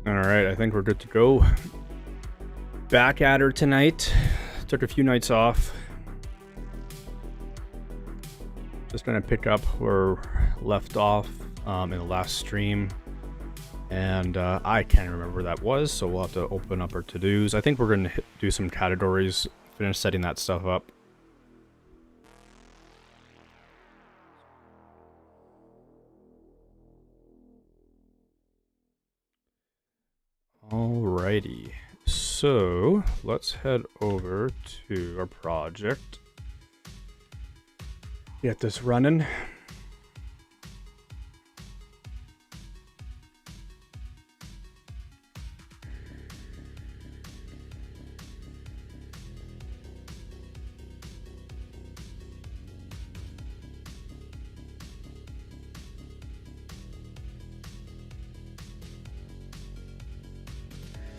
All right, I think we're good to go. Back at her tonight. Took a few nights off. Just gonna pick up where we left off in the last stream. And I can't remember where that was, so we'll have to open up our to-dos. I think we're gonna do some categories, finish setting that stuff up. Alrighty, so let's head over to our project. Get this running.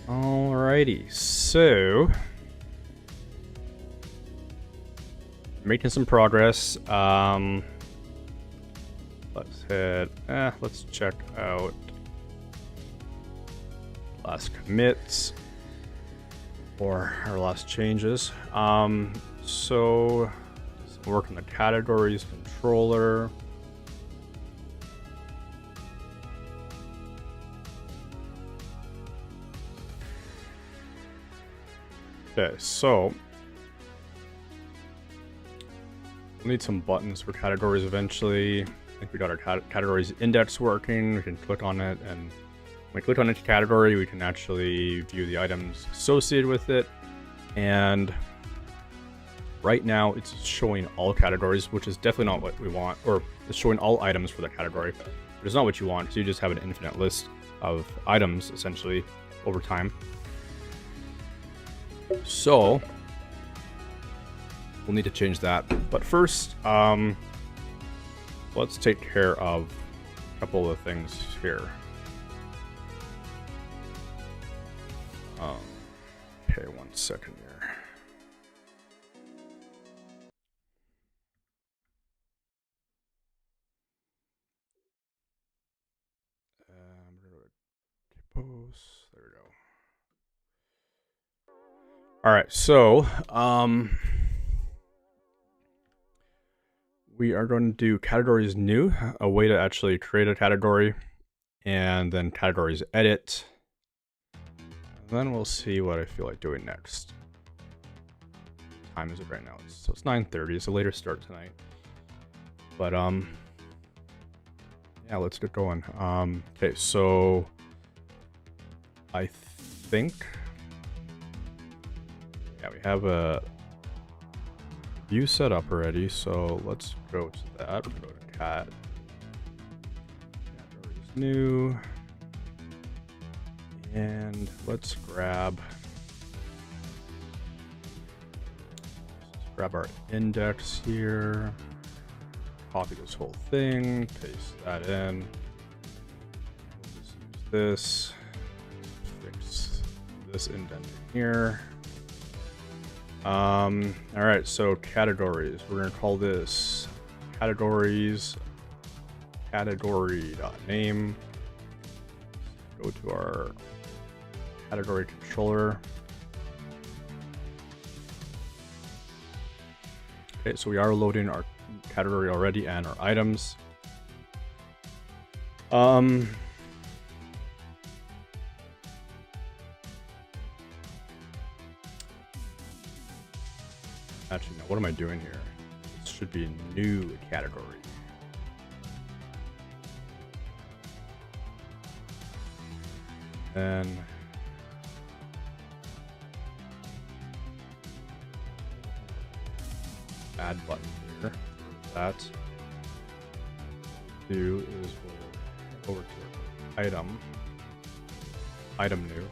Alrighty, so making some progress. Let's check out last commits or our last changes. So work on the categories controller. Okay, so we'll need some buttons for categories eventually. I think we got our categories index working. We can click on it, and when we click on each category, we can actually view the items associated with it. And right now, it's showing all categories, which is definitely not what we want, or it's showing all items for the category, but it's not what you want. So you just have an infinite list of items, essentially, over time. So we'll need to change that, but first let's take care of a couple of things here. Okay, 1 second here. We're gonna post. There we go. All right, so we are going to do categories new, a way to actually create a category, and then categories edit. And then we'll see what I feel like doing next. What time is it right now? So it's 9:30. It's a later start tonight. But yeah, let's get going. Okay, so I think we have a view set up already, so let's go to that. We'll go to cat. Categories new. And let's grab our index here. Copy this whole thing, paste that in. We'll just use this. Fix this indenting here. All right, so categories. We're gonna call this categories category.name. Go to our category controller. Okay, so we are loading our category already and our items. Actually, no, what am I doing here? This should be a new category. Then add button here. That do is we'll go over to item new.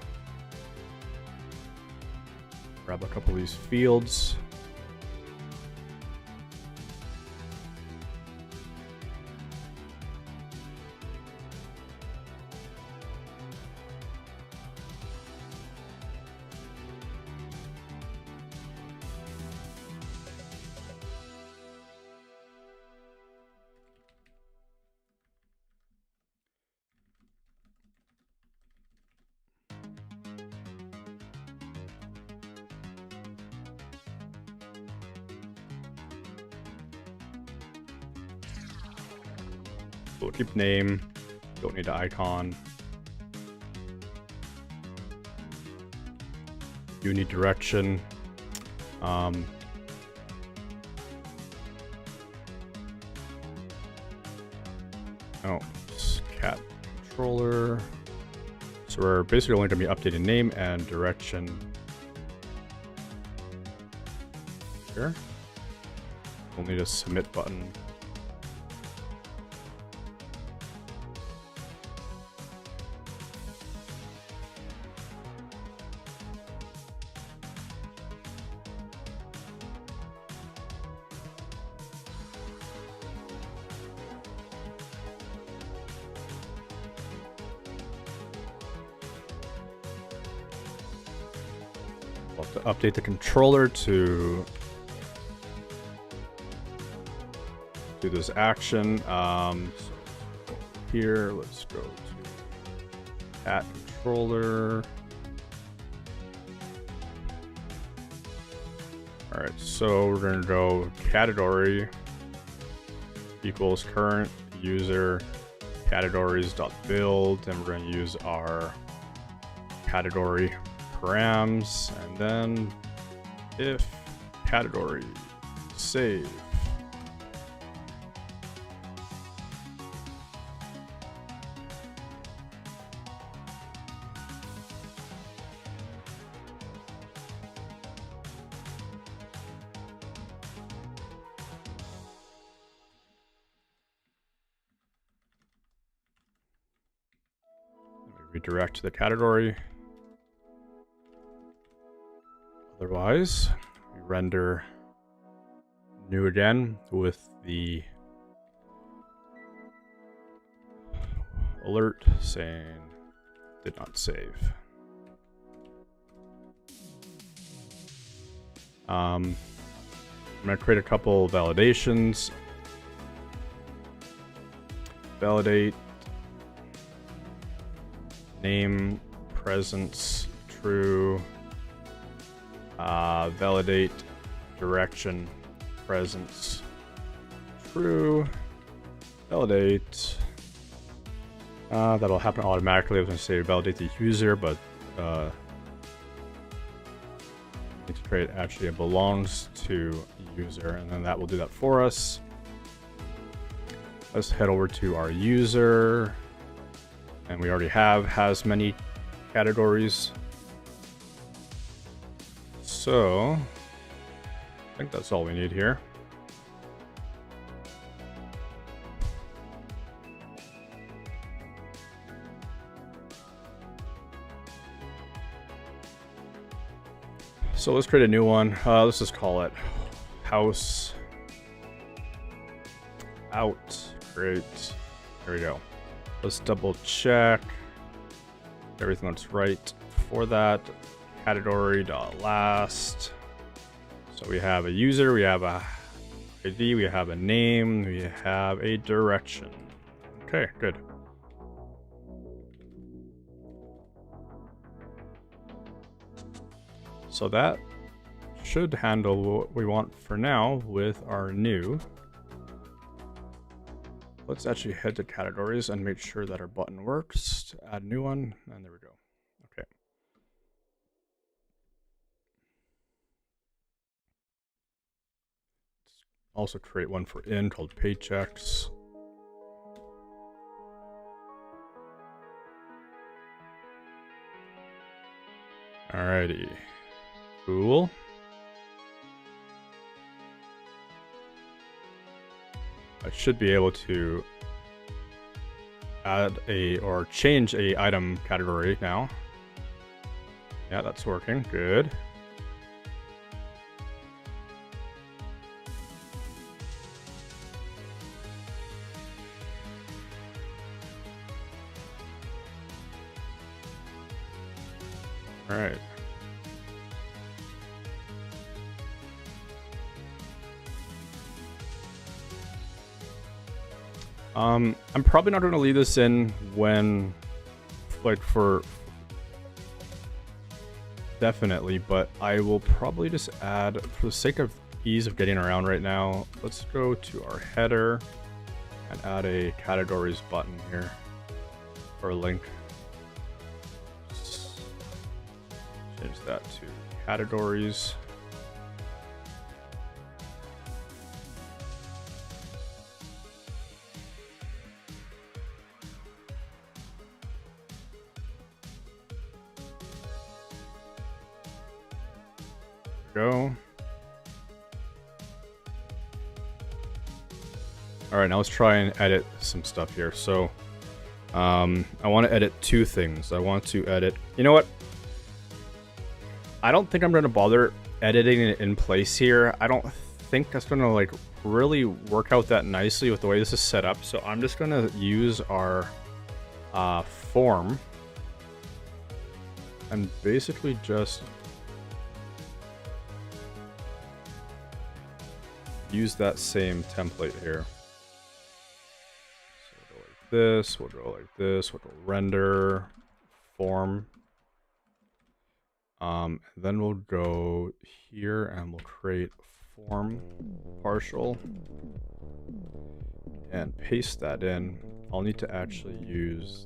Grab a couple of these fields. We'll keep name. Don't need an icon. You need direction. Oh, cat controller. So we're basically only going to be updating name and direction. Here. We'll need a submit button. We'll have to update the controller to do this action. So here, let's go to cat controller. All right, so we're gonna go category equals current user categories.build, and we're gonna use our category params, and then if category save. Redirect to the category. Otherwise, we render new again with the alert saying did not save. I'm going to create a couple validations. Validate name, presence, true. Validate direction, presence, true. Validate. That'll happen automatically. I was going to say validate the user, but need to create actually it belongs to user, and then that will do that for us. Let's head over to our user, and we already has many categories. So I think that's all we need here. So let's create a new one. Let's just call it house out. Great. There we go. Let's double check everything looks right for that. Category.last. So we have a user, we have a ID, we have a name, we have a direction. Okay, good. So that should handle what we want for now with our new. Let's actually head to categories and make sure that our button works. Add a new one, and there we go. Okay. Let's also create one for in called paychecks. Alrighty. Cool. I should be able to add or change a item category now. Yeah, that's working. Good. All right. I'm probably not going to leave this in when, like, for definitely, but I will probably just add, for the sake of ease of getting around right now, let's go to our header and add a categories button here or a link. Change that to categories. Go. All right, now let's try and edit some stuff here. So I want to edit two things. I want to edit, you know what? I don't think I'm going to bother editing it in place here. I don't think that's going to like really work out that nicely with the way this is set up. So I'm just going to use our form and basically just use that same template here. So we'll go like this, we'll go like this, we'll go render, form. Then we'll go here and we'll create form partial and paste that in. I'll need to actually use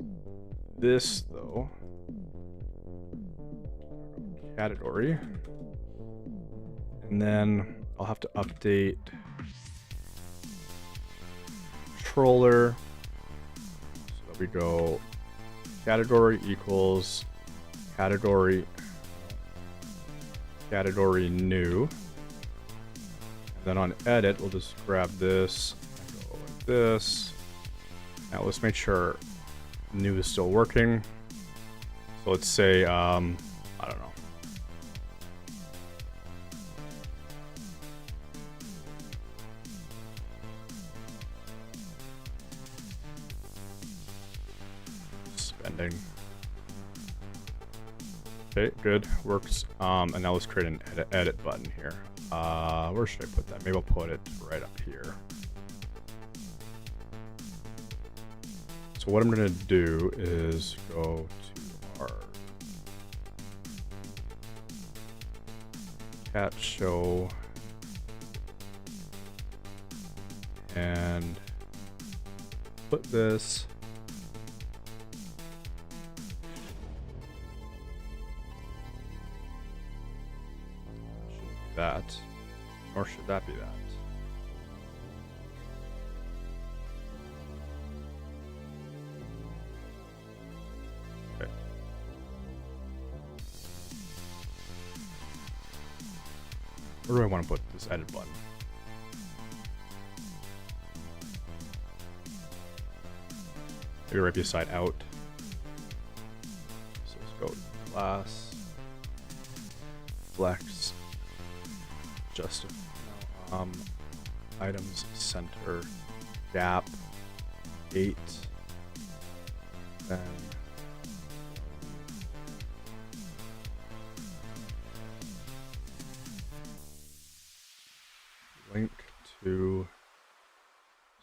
this though. Category. And then I'll have to update controller. So that we go category equals category new. And then on edit, we'll just grab this, go like this. Now let's make sure new is still working. So let's say, I don't know. Spending. Okay, good, works. And now let's create an edit button here. Where should I put that? Maybe I'll put it right up here. So what I'm gonna do is go to our cat show and put this that, or should that be that? Okay. Where do I want to put this edit button? Maybe right beside out. So let's go to class, flex, justify, items center, gap, 8, then link to,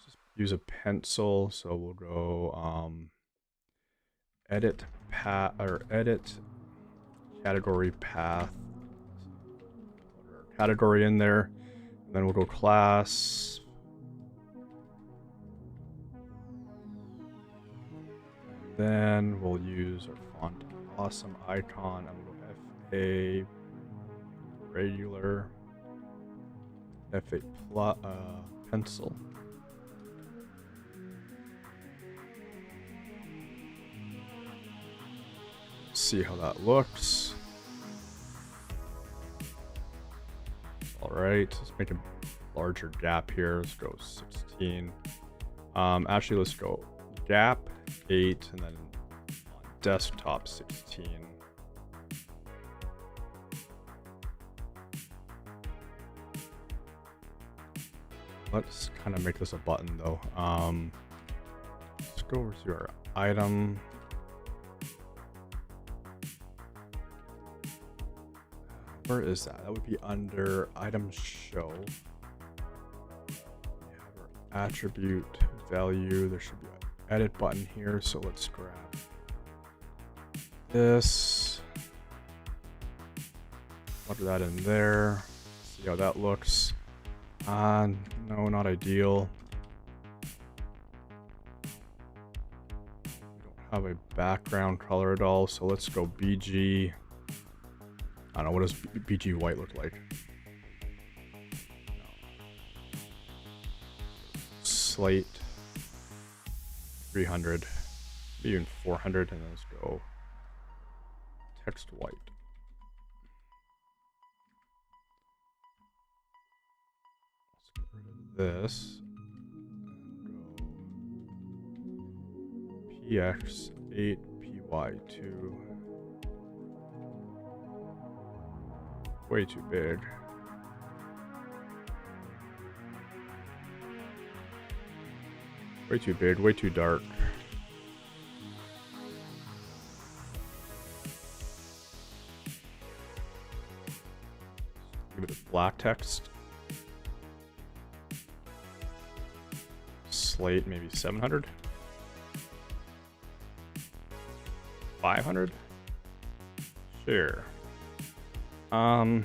just use a pencil, so we'll go edit path or edit category path, put our category in there, and then we'll go class, and then we'll use our font awesome icon, and we'll go FA regular, F8 pencil. See how that looks. All right, let's make a larger gap here. Let's go 16. Actually, let's go gap 8 and then on desktop 16. Let's kind of make this a button though. Let's go over to our item. Where is that? That would be under item show. We have our attribute value. There should be an edit button here. So let's grab this. Put that in there. See how that looks. No, not ideal. have a background color at all, so let's go BG. I don't know, what does BG white look like? Slate 300, even 400, and then let's go text white. Let's get rid of this and go PX8 PY2. Way too big. Way too big, way too dark. Give it a black text. Slate maybe 700. 500. Sure. I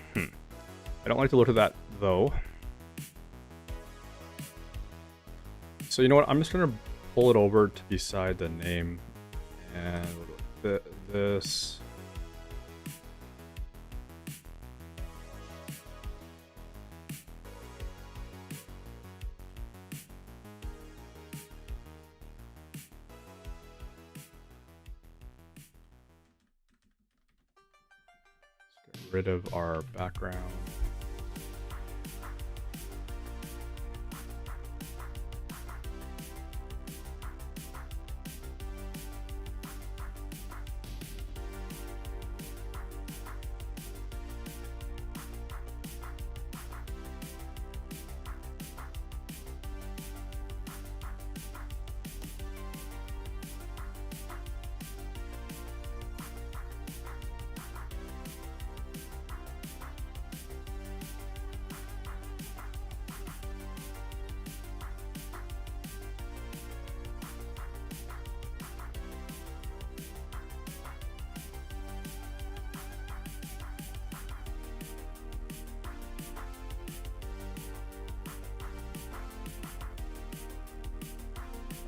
don't like the look of that though. So you know what? I'm just gonna pull it over to beside the name, and this. Let's get rid of our background.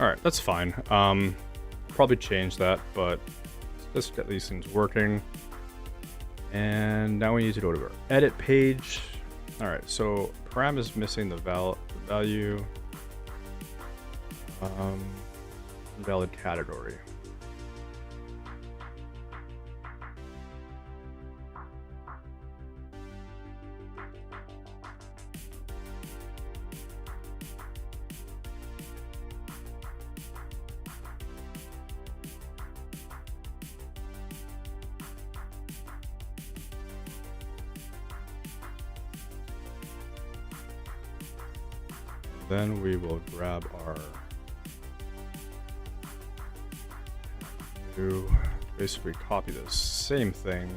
Alright, that's fine. Probably change that, but let's get these things working. And now we need to go to our edit page. Alright, so param is missing the value. Invalid category. Then we will grab our new, basically copy the same thing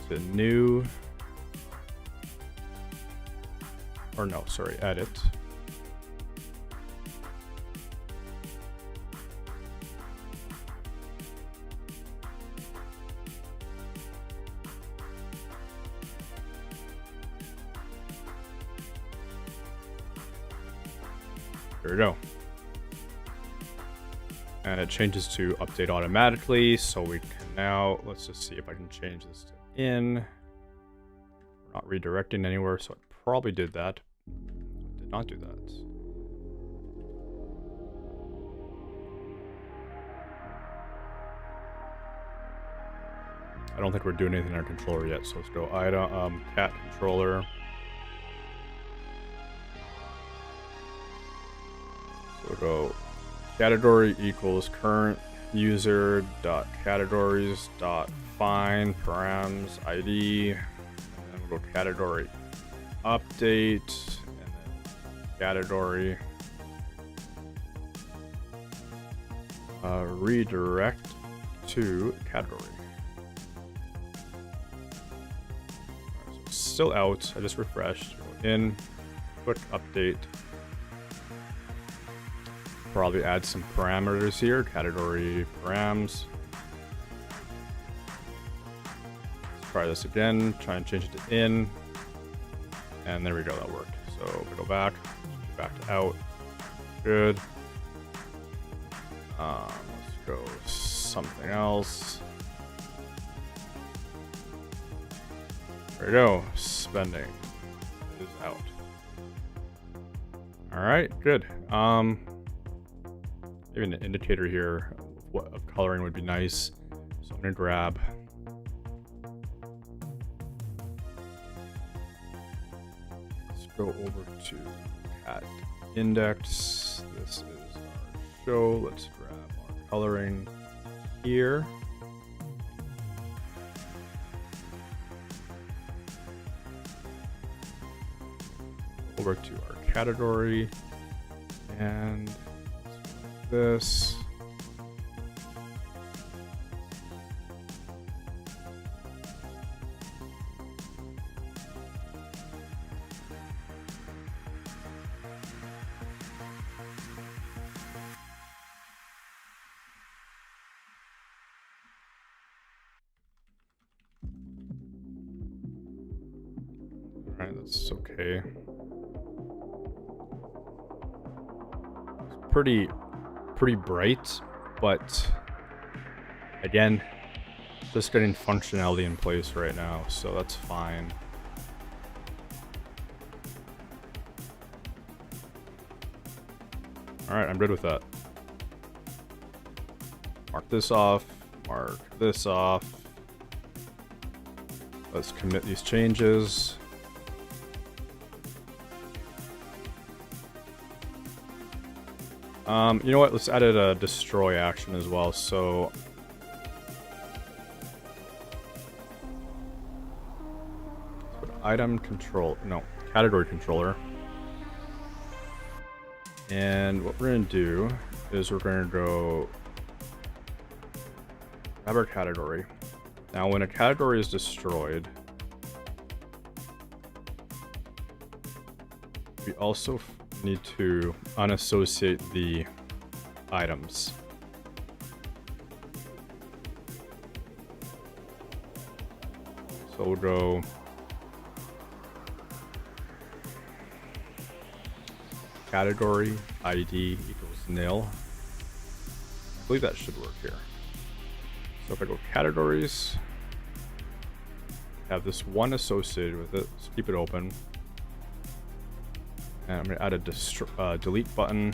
to new, or no, sorry, edit. There we go. And it changes to update automatically, so we can now, let's just see if I can change this to in. We're not redirecting anywhere, so I probably did that. Did not do that. I don't think we're doing anything in our controller yet, so let's go item, cat controller. So we'll go category equals current user dot categories dot find params ID, and then we'll go category update, and then category redirect to category. Right, so still out. I just refreshed. Go in, quick update. Probably add some parameters here, category params. Let's try this again, try and change it to in, and there we go, that worked. So we go back to out, good. Let's go something else. There we go. Spending is out. All right, good. Maybe an indicator here of coloring would be nice. So I'm gonna grab. Let's go over to cat index. This is our show. Let's grab our coloring here. Over to our category and this. All right, that's okay. Pretty bright, but again, just getting functionality in place right now, so that's fine. All right, I'm good with that. Mark this off, mark this off. Let's commit these changes. You know what? Let's add a destroy action as well. So item control, no, category controller. And what we're gonna do is we're gonna go grab our category. Now, when a category is destroyed, we also need to unassociate the items. So we'll go category ID equals nil. I believe that should work here. So if I go categories, have this one associated with it, so keep it open. And I'm going to add a delete button.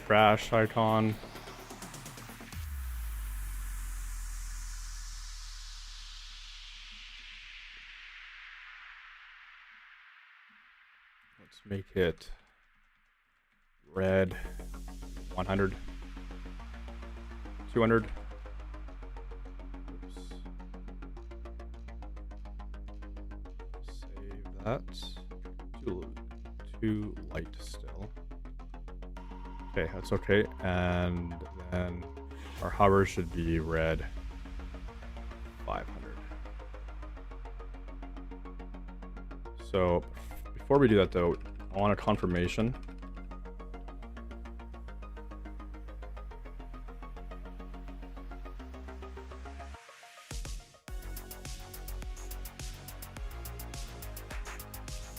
Trash icon. Let's make it red. 100. 200. Oops. Save that. Too light still. Okay, that's okay. And then our hover should be red 500. So before we do that though, I want a confirmation.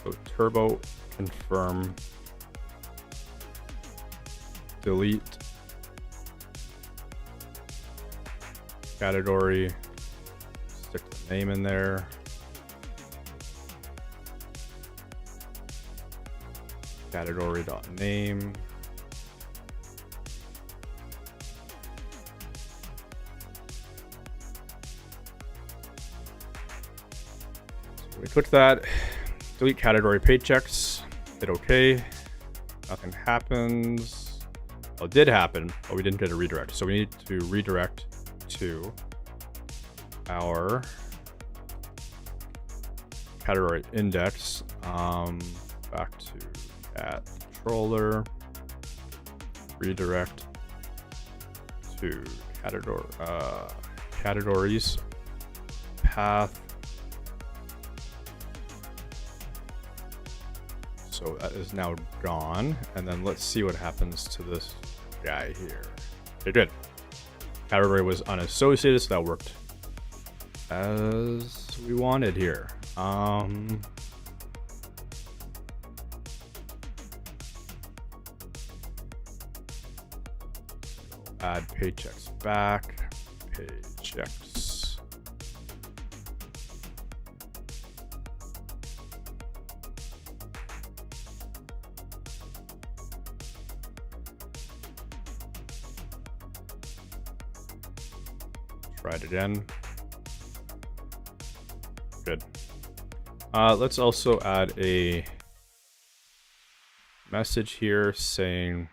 So turbo confirm. Delete category, stick the name in there. Category.name. So we click that, delete category paychecks, hit OK. Nothing happens. Well, it did happen, but we didn't get a redirect. So we need to redirect to our category index back to cat controller, redirect to categories path. So that is now gone, and then let's see what happens to this guy here. Okay, good. Category was unassociated, so that worked as we wanted here. Add paychecks back, paychecks. Try it again. Good. Let's also add a message here saying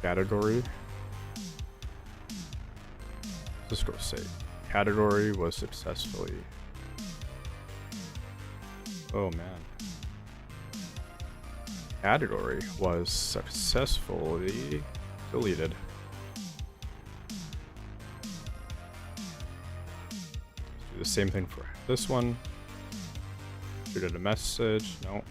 category. Let's go say category was successfully. Oh man. Category was successfully deleted. Do the same thing for this one. Shoot it a message. No.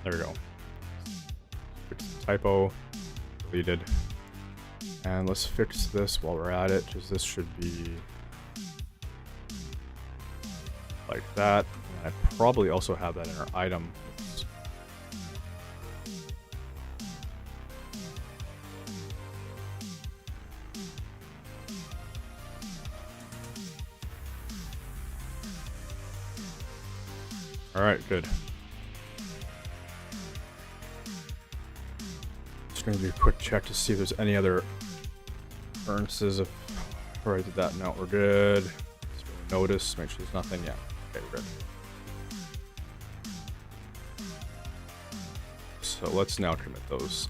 There we go. Fix the typo. Deleted. And let's fix this while we're at it, because this should be like that. And I probably also have that in our item. Oops. All right, good. Going to do a quick check to see if there's any other occurrences of where I did that. No, we're good. Let's go notice, make sure there's nothing. Yeah, okay, we're good. So let's now commit those.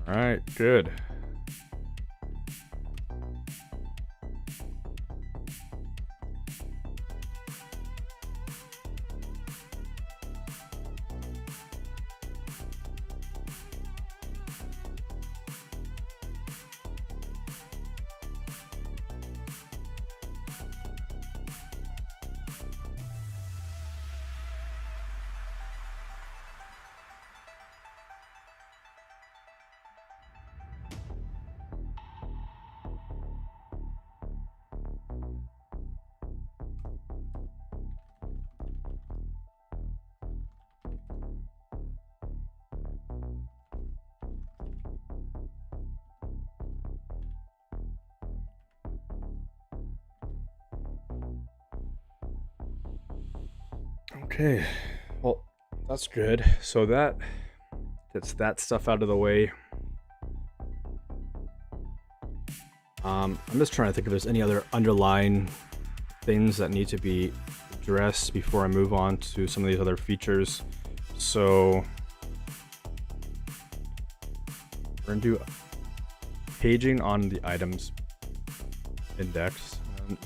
All right, good. Okay, well, that's good. So that gets that stuff out of the way. I'm just trying to think if there's any other underlying things that need to be addressed before I move on to some of these other features. So we're gonna do paging on the items index, and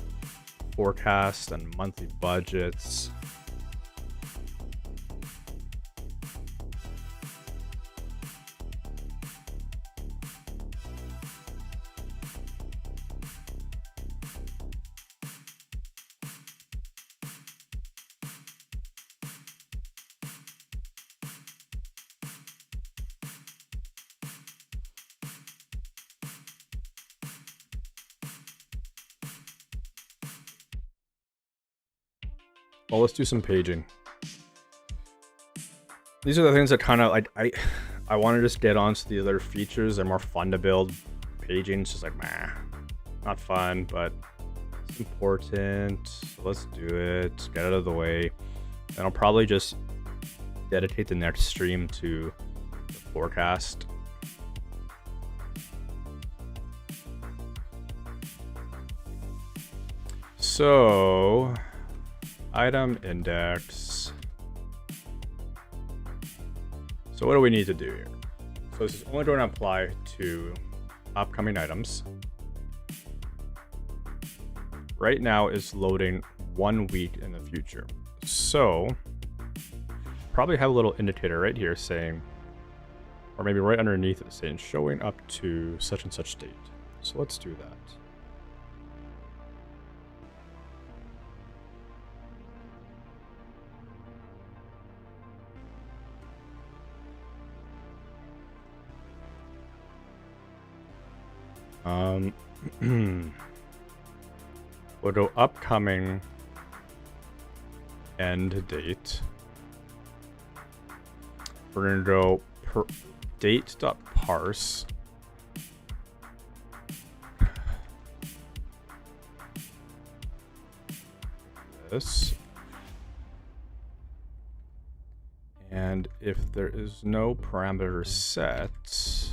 forecast and monthly budgets. Well, let's do some paging. These are the things that kind of like I want to just get onto the other features. They're more fun to build. Paging is just like not fun, but it's important. So let's do it. Get out of the way. And I'll probably just dedicate the next stream to the forecast. So item index. So what do we need to do here? So this is only going to apply to upcoming items. Right now it's loading 1 week in the future. So probably have a little indicator right here saying, or maybe right underneath it saying showing up to such and such date. So let's do that. We'll go upcoming end date. We're gonna go date.parse. This. And if there is no parameter set,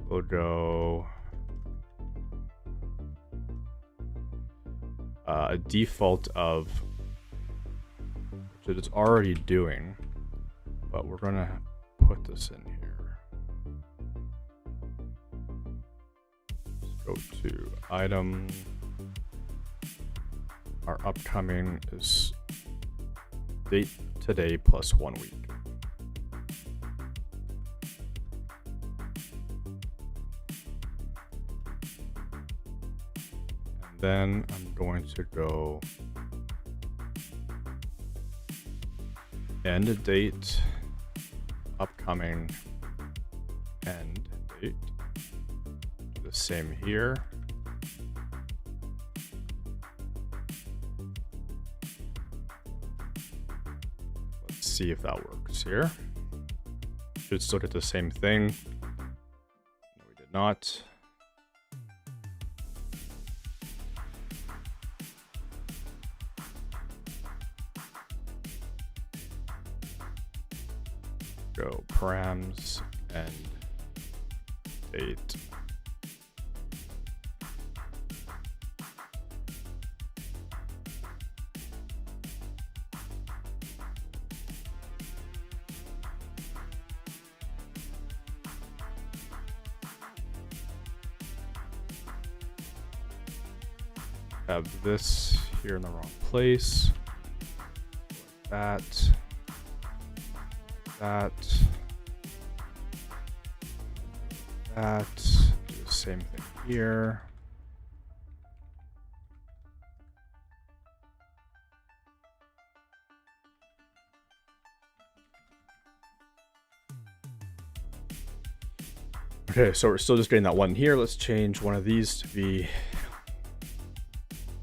we'll go a default of, which it's already doing, but we're gonna put this in here. Let's go to item. Our upcoming is date today plus 1 week. Then I'm going to go end date, upcoming, end date. Do the same here. Let's see if that works here. Should still get the same thing. No, we did not. Go params and date. Have this here in the wrong place. Like that. Do the same thing here. Okay, so we're still just getting that one here. Let's change one of these to be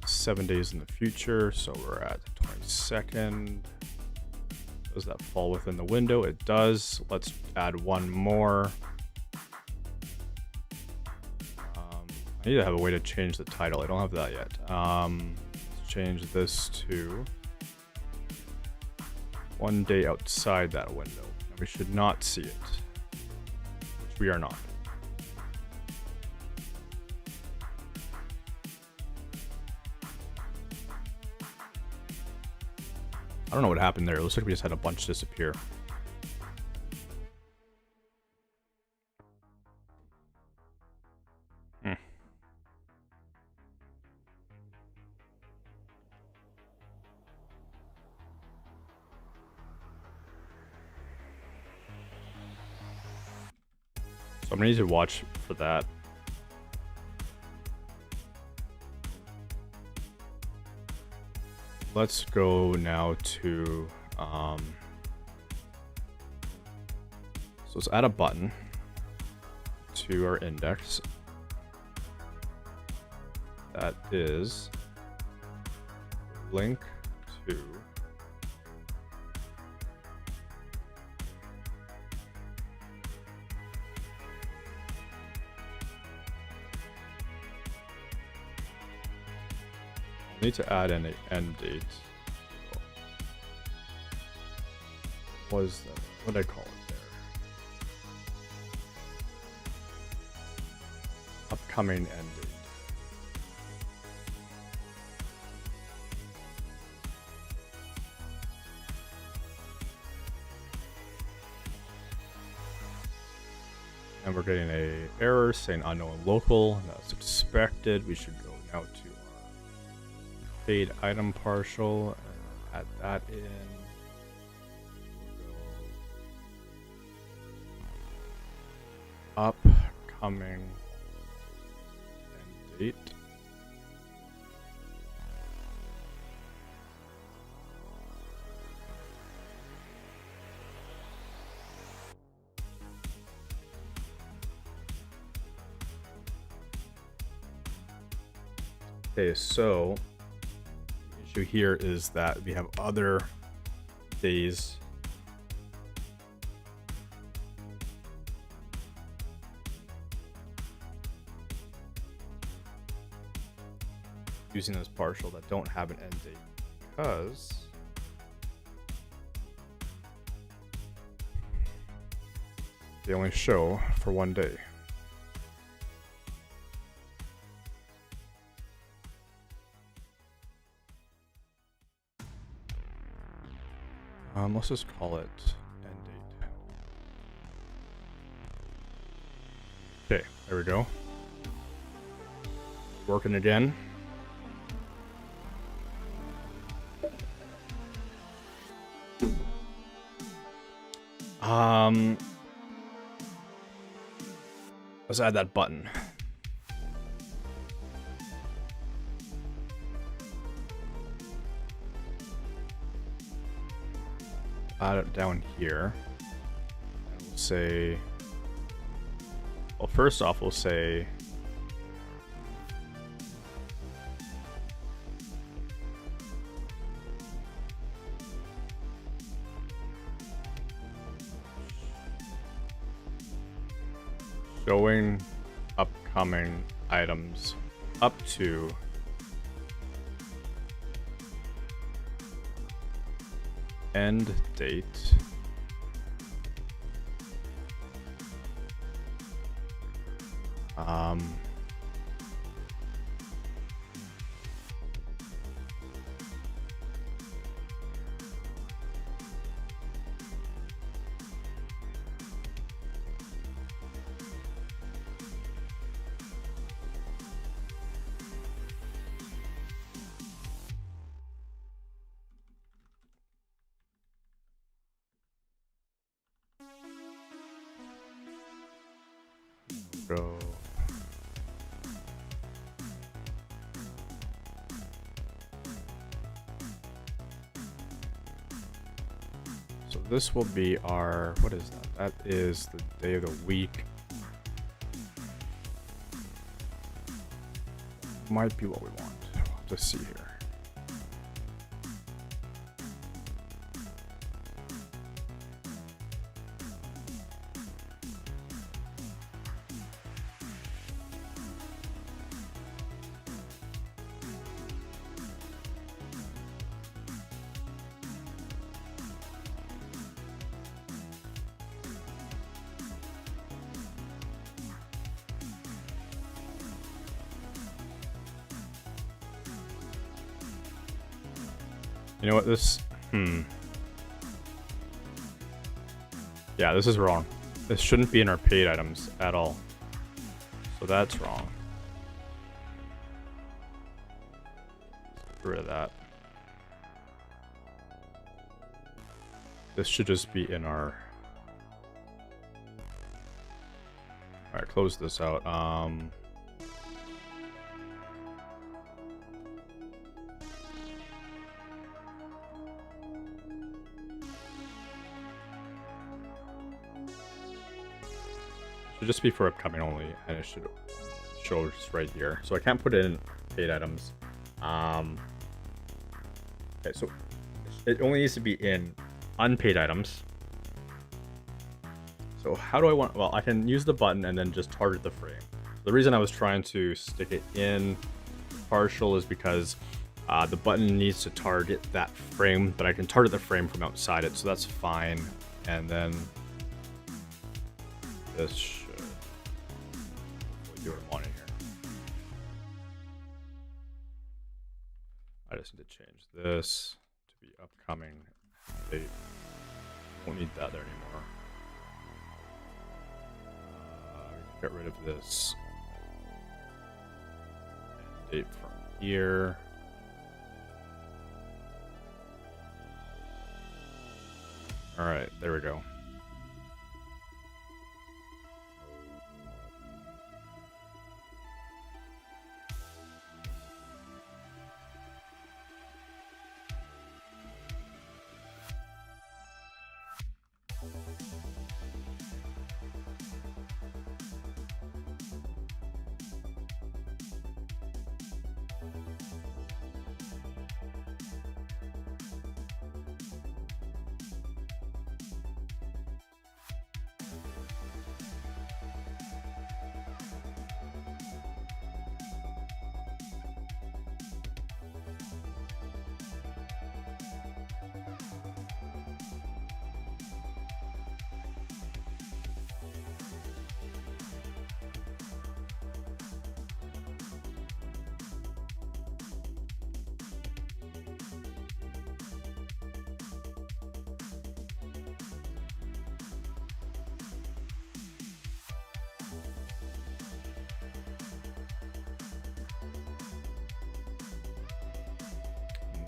7 days in the future. So we're at the 22nd. Does that fall within the window? It does. Let's add one more. I need to have a way to change the title. I don't have that yet. Let's change this to 1 day outside that window. And we should not see it, which we are not. don't know what happened there. It looks like we just had a bunch disappear. So I'm gonna need to watch for that. Let's go now to, so let's add a button to our index. That is link to need to add in an end date. What is that? What did I call it there? Upcoming end date. And we're getting a error saying unknown local. That's expected. We should go now to fade item partial and add that in. Upcoming end date. Okay, so the issue here is that we have other days using this partial that don't have an end date because they only show for one day. Let's just call it end date. Okay, there we go. Working again. Let's add that button. Add it down here. And we'll say, well, first off, we'll say showing upcoming items up to end date go. So this will be our, what is that? That is the day of the week. Might be what we want. We'll have to see here. You know what, this Yeah, this is wrong. This shouldn't be in our paid items at all. So that's wrong. Get rid of that. This should just be in our... Alright, close this out. Should just be for upcoming only, and it should show just right here. So I can't put it in paid items. Okay, so it only needs to be in unpaid items. So how do I want... Well, I can use the button and then just target the frame. The reason I was trying to stick it in partial is because the button needs to target that frame, but I can target the frame from outside it, so that's fine. And then this should do what I want in here. I just need to change this to be upcoming date. Won't need that there anymore. Get rid of this date from here. All right, there we go.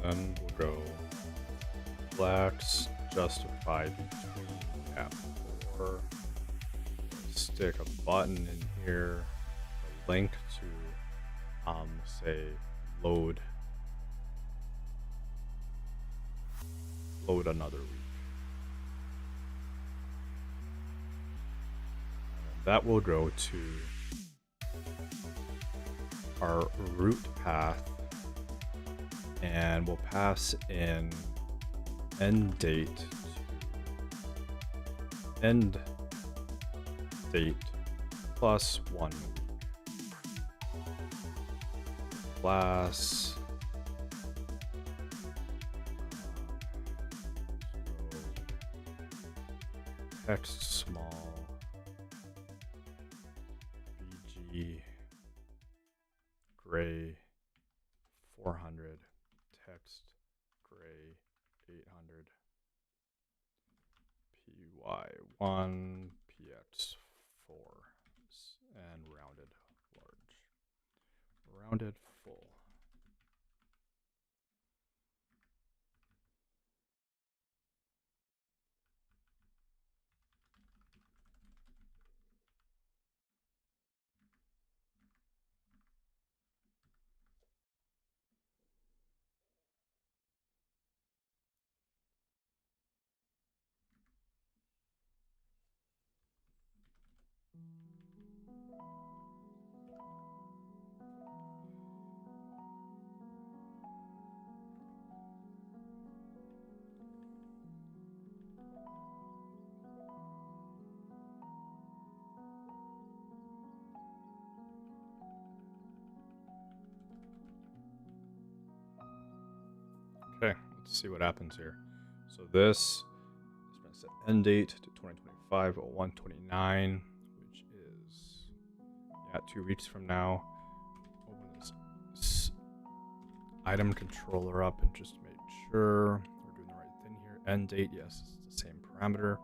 Then we'll go blacks justify between F4. Stick a button in here, a link to say load another week. And that will go to our root path. And we'll pass in end date to end date plus 1 week. Class text small BG gray 400 text gray 800 PY1 PX4 and rounded large rounded full. Okay, let's see what happens here. So this is going to set end date to 2025/01/29, which is 2 weeks from now. Open this item controller up and just make sure we're doing the right End date, yes, it's the same parameter.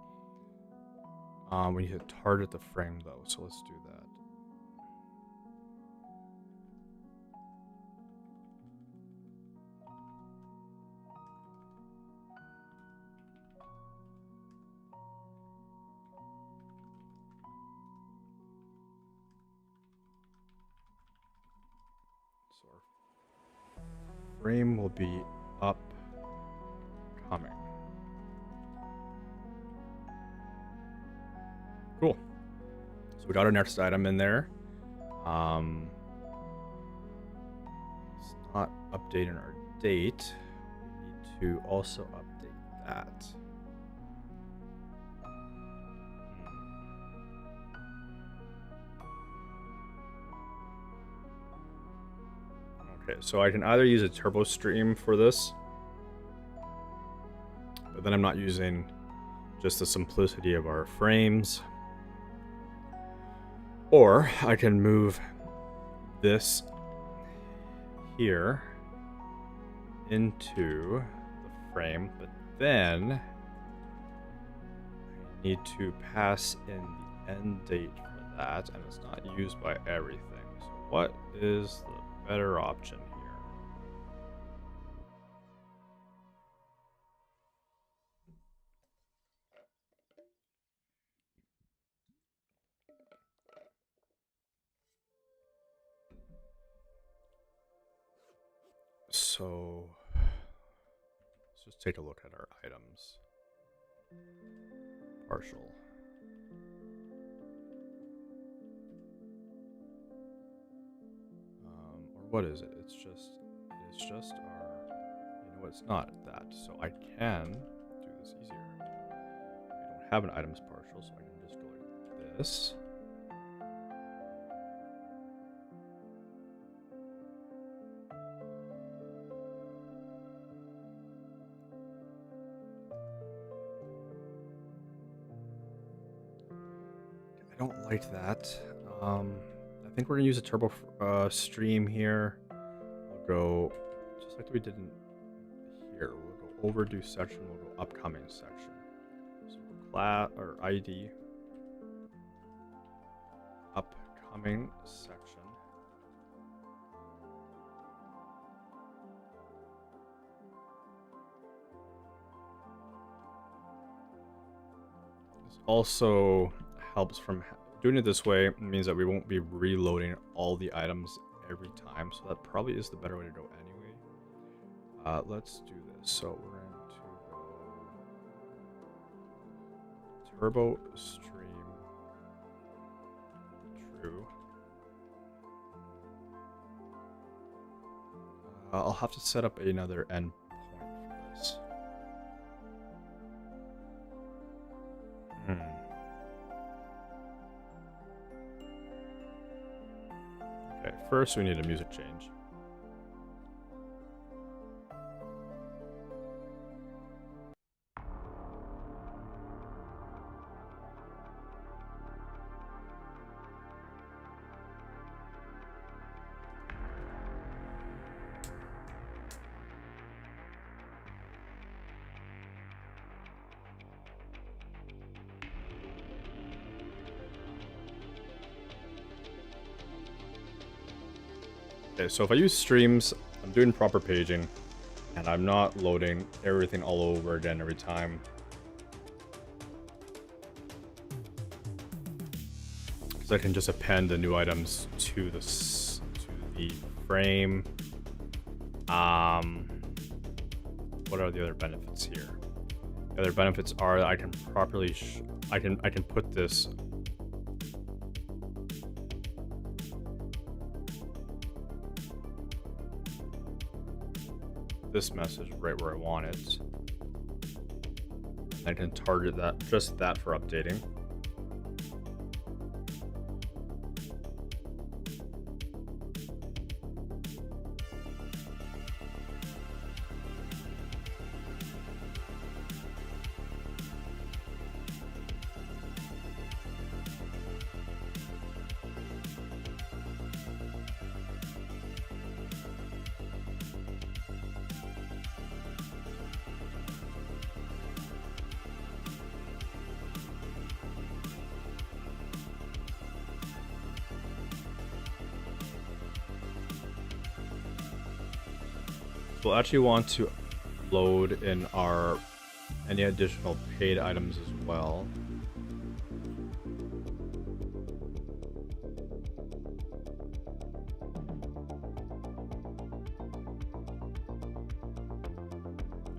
We need to target the frame though, so let's do that. So our frame will be upcoming. Cool. So we got our next item in there. It's not updating our date. We need to also update that. Okay, so I can either use a turbo stream for this, but then I'm not using just the simplicity of our frames. Or I can move this here into the frame, but then I need to pass in the end date for that, and it's not used by everything. So what is the better option here? So let's just take a look at our items. Partial. Or what is it? It's just our, you know, it's not that. So I can do this easier. We don't have an items partial, so I can just go like this. I don't like that. I think we're gonna use a turbo stream here. We'll go just like we did in here. We'll go overdue section. We'll go upcoming section. So class or ID upcoming section. This also helps from doing it this way. It means that we won't be reloading all the items every time, so that probably is the better way to go anyway. Let's do this. So we're going to go turbo stream true. I'll have to set up another endpoint for this. Okay, first we need a music change. Okay, so if I use streams, I'm doing proper paging, and I'm not loading everything all over again every time. Because I can just append the new items to the frame. What are the other benefits here? The other benefits are that I can properly I can put this message right where I want it. I can target that, just that, for updating. We'll actually want to load in our any additional paid items as well.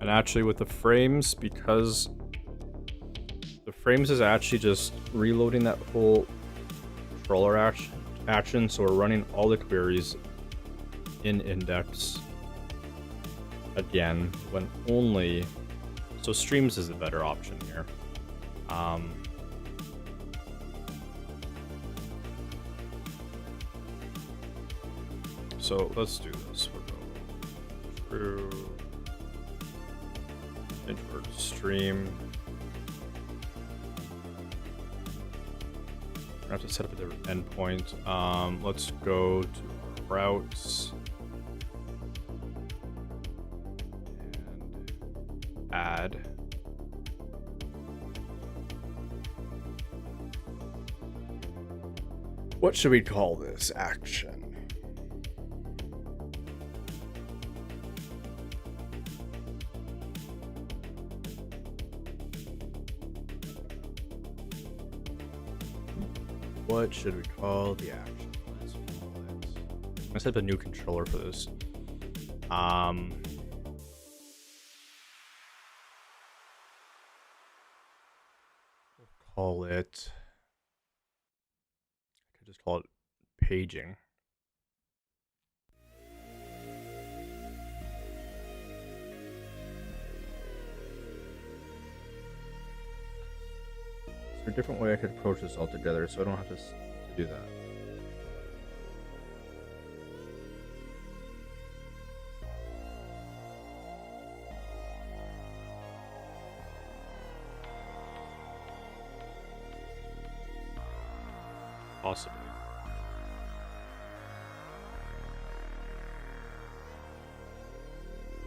And actually with the frames, because the frames is actually just reloading that whole controller action, so we're running all the queries in index again when only, so streams is a better option here. So let's do this. We'll go through invert stream. I have to set up a different endpoint. Let's go to our routes and add. What should we call this action? What should we call the action? Let's call it. Let's set up a new controller for this. We'll call it. I could just call it paging. Is there a different way I could approach this altogether so I don't have to do that? Possibly.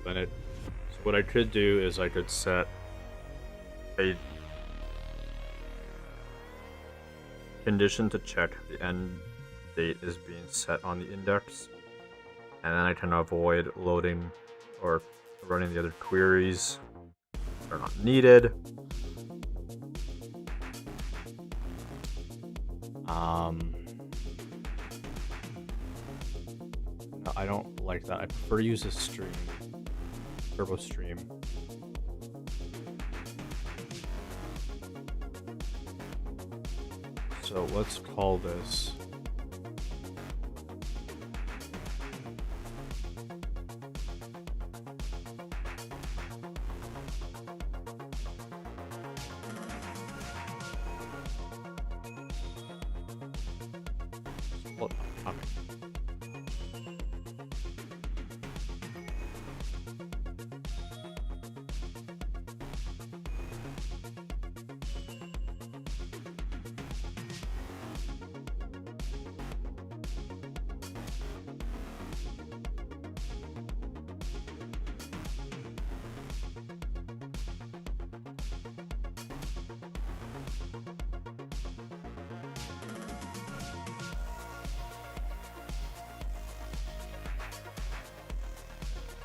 Then it. So what I could do is I could set a condition to check the end date is being set on the index, and then I can avoid loading or running the other queries that are not needed. No, I don't like that. I prefer to use a stream, turbo stream. So let's call this upcoming.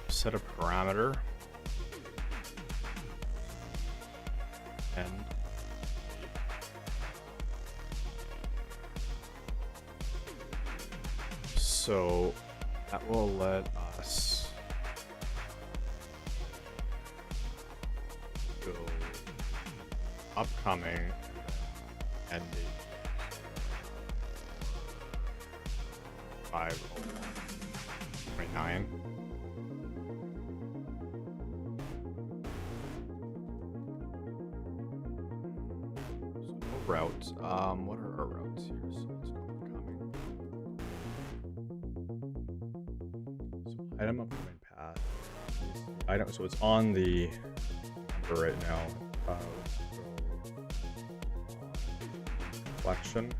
Set a parameter and so that will let us go upcoming and the 5/01/29. Routes. What are our routes here? So let's go upcoming. So item upcoming path. Item. So it's on the number right now. Let's go collection.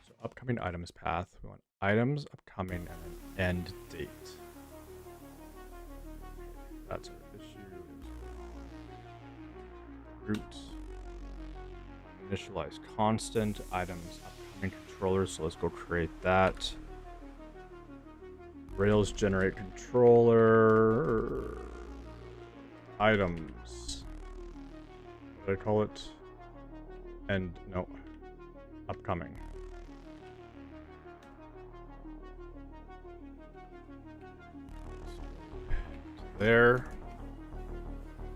So upcoming items path. We want items upcoming and then end date. That's our issue. Root initialize constant items upcoming controller. So let's go create that. Rails generate controller items. What did I call it? And no, upcoming. There.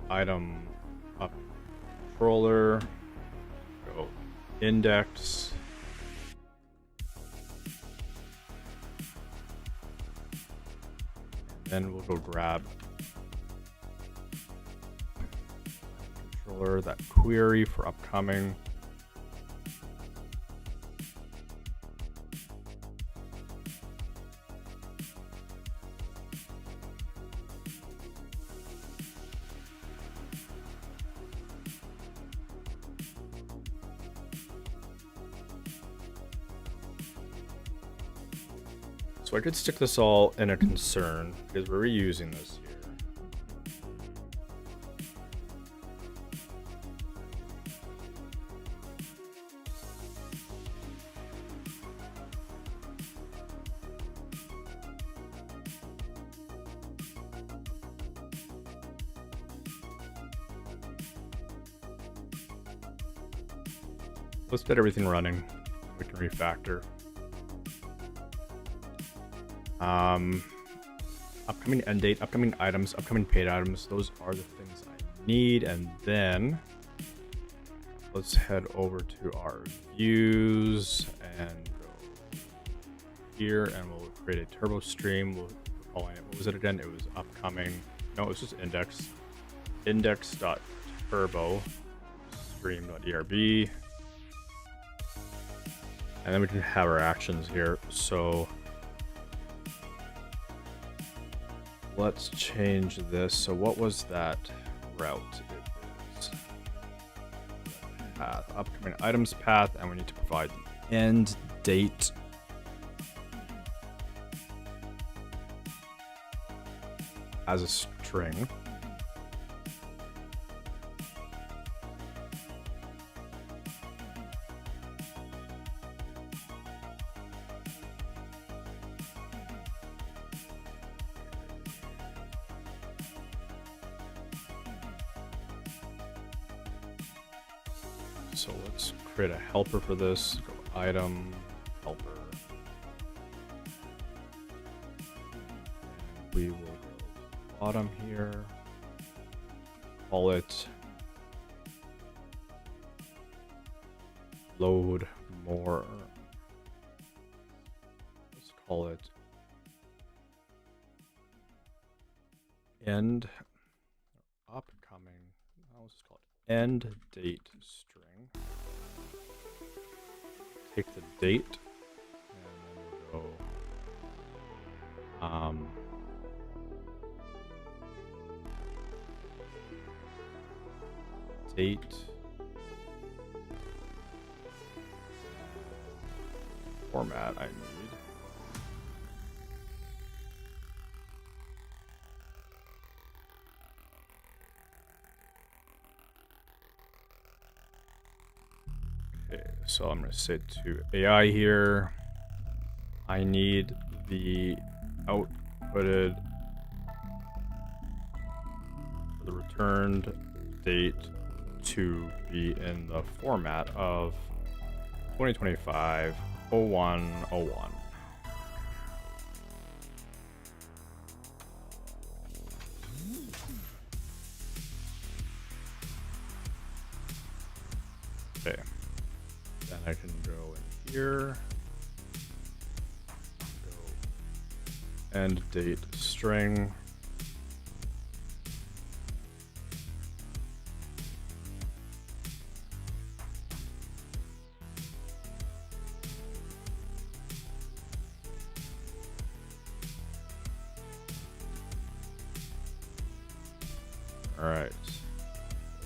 Item up controller. Go index. Then we'll go grab controller, that query for upcoming. So I could stick this all in a concern because we're reusing this here. Let's get everything running. We can refactor. Upcoming end date, upcoming items, upcoming paid items. Those are the things I need. And then let's head over to our views and go here, and we'll create a turbo stream. We're calling it, what was it again? It was upcoming. No, it was just index. Index.turbo stream.erb. And then we can have our actions here. So let's change this. So what was that route? It is path, upcoming items path, and we need to provide the end date as a string. So let's create a helper for this. Go item, helper. And we will go bottom here. Call it load more. Let's call it end upcoming. Let's just call it end date string. Take the date and then we'll go date format I need. So I'm going to say to AI here, I need the outputted, the returned date to be in the format of 2025-01-01. Okay. Then I can go in here, go end date string, all right,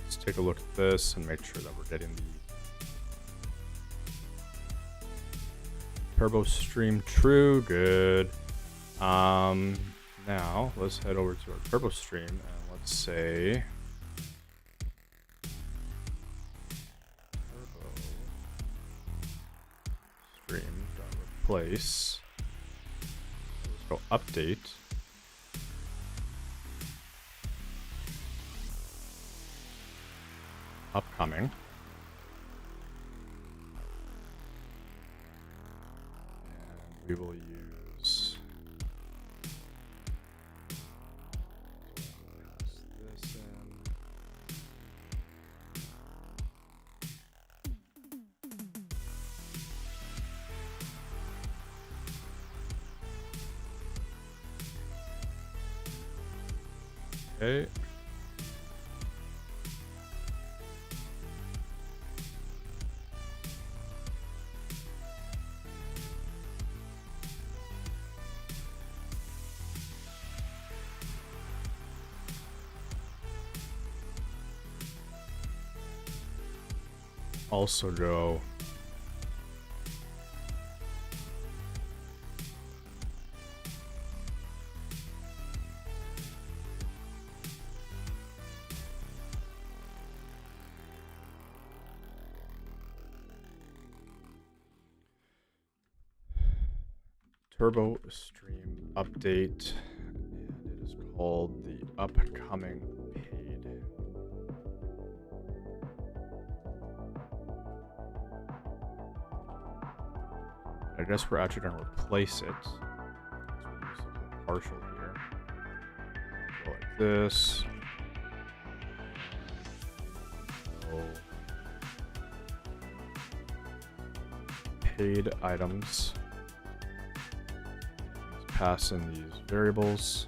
let's take a look at this and make sure that we're getting the turbo stream true. Good. Now let's head over to our turbo stream and let's say turbo replace. Let's go update. Upcoming. And we will use this in. Okay. Also go turbo stream update, and it is called the upcoming paid. I guess we're actually going to replace it. So we'll use a partial here. Go like this. So paid items. Let's pass in these variables.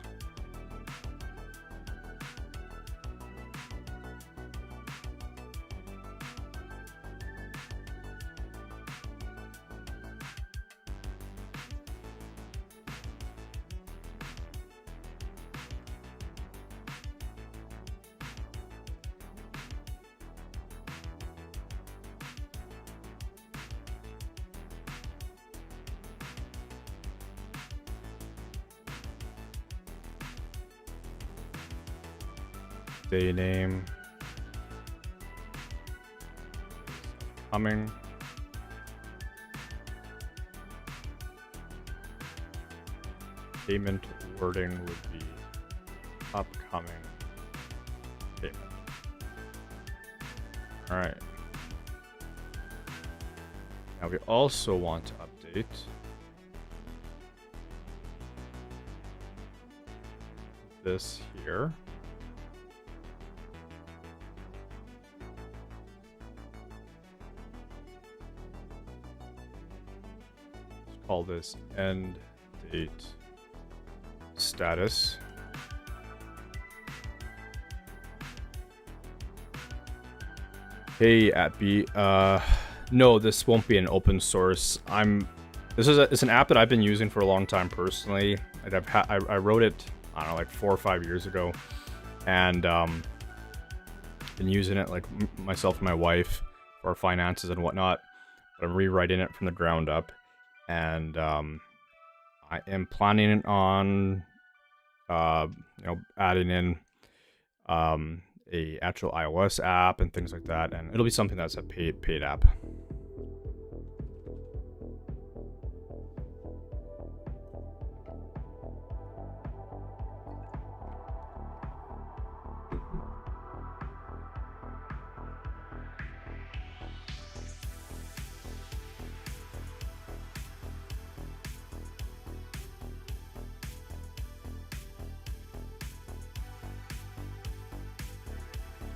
Day name. Coming. Payment wording would be upcoming payment. All right. Now we also want to update this here. Call this end date status. Hey Appy, no, this won't be an open source. It's an app that I've been using for a long time personally. Like I wrote it, I don't know, like 4 or 5 years ago, and been using it like myself and my wife for our finances and whatnot. But I'm rewriting it from the ground up. And I am planning on, adding in a actual iOS app and things like that, and it'll be something that's a paid app.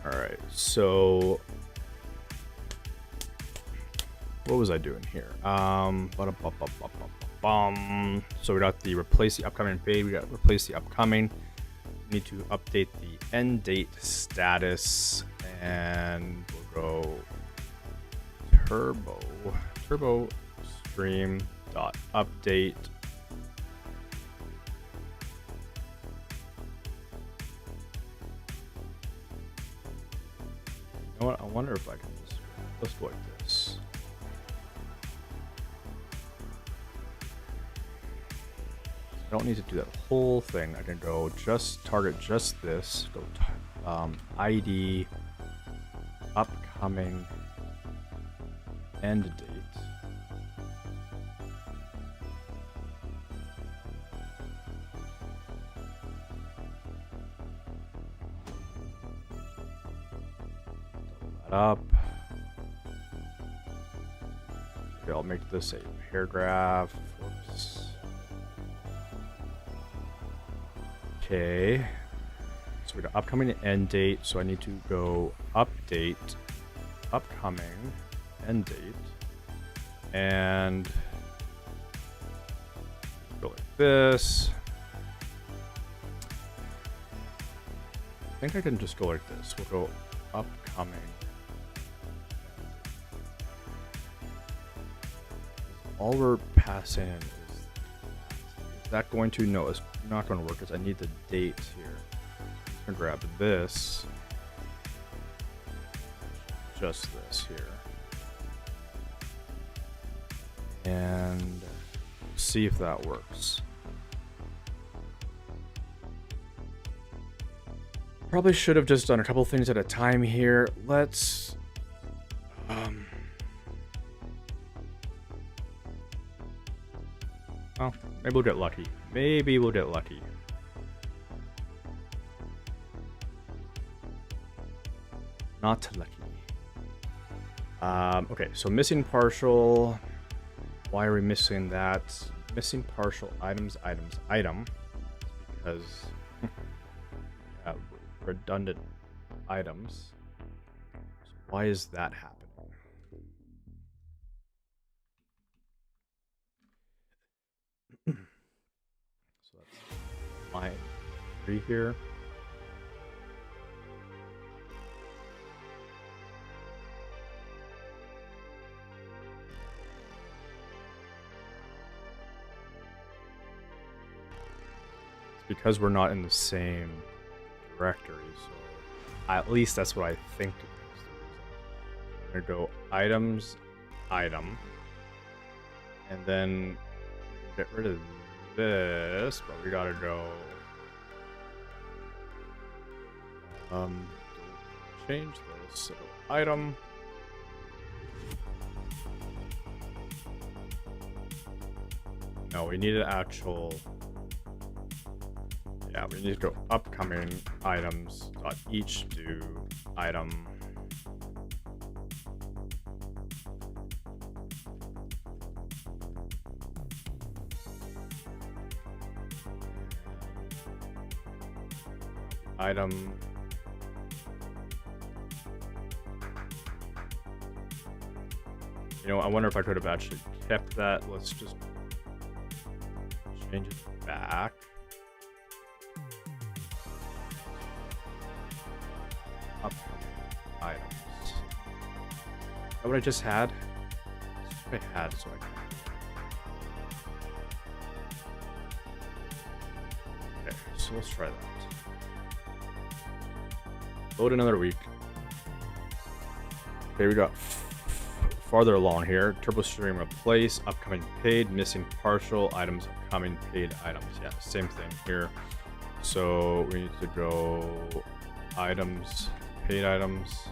Alright, so what was I doing here? So we got the replace the upcoming paid, we got replace the upcoming. We need to update the end date status, and we'll go turbo stream dot update. You know what? I wonder if I can just go like this. I don't need to do that whole thing. I can go just target just this. Go ID upcoming end date. up. Okay, I'll make this a paragraph. Whoops. Okay. So we got upcoming and end date. So I need to go update, upcoming, end date, and go like this. I think I can just go like this. We'll go upcoming. All we're passing in is that going to? No, it's not going to work because I need the date here. I'm going to grab this. Just this here. And see if that works. Probably should have just done a couple things at a time here. Let's oh, maybe we'll get lucky. Maybe we'll get lucky. Not lucky. Okay, so missing partial. Why are we missing that? Missing partial items, item. Because redundant items. So why is that happening? So that's line 3 here. It's because we're not in the same directory, so at least that's what I think is the reason. I'm gonna go items, item, and then get rid of this, but we gotta go change this. So item, no, we need an actual. Yeah, we need to go upcoming items dot each do item. Item. You know, I wonder if I could have actually kept that. Let's just change it back. Upcoming items. Is that what I just had? That's what I had, so I can. Okay, so let's try that. Load another week. Okay, we got farther along here. Turbo stream replace, upcoming paid, missing partial items, upcoming paid items. Yeah, same thing here. So we need to go items, paid items.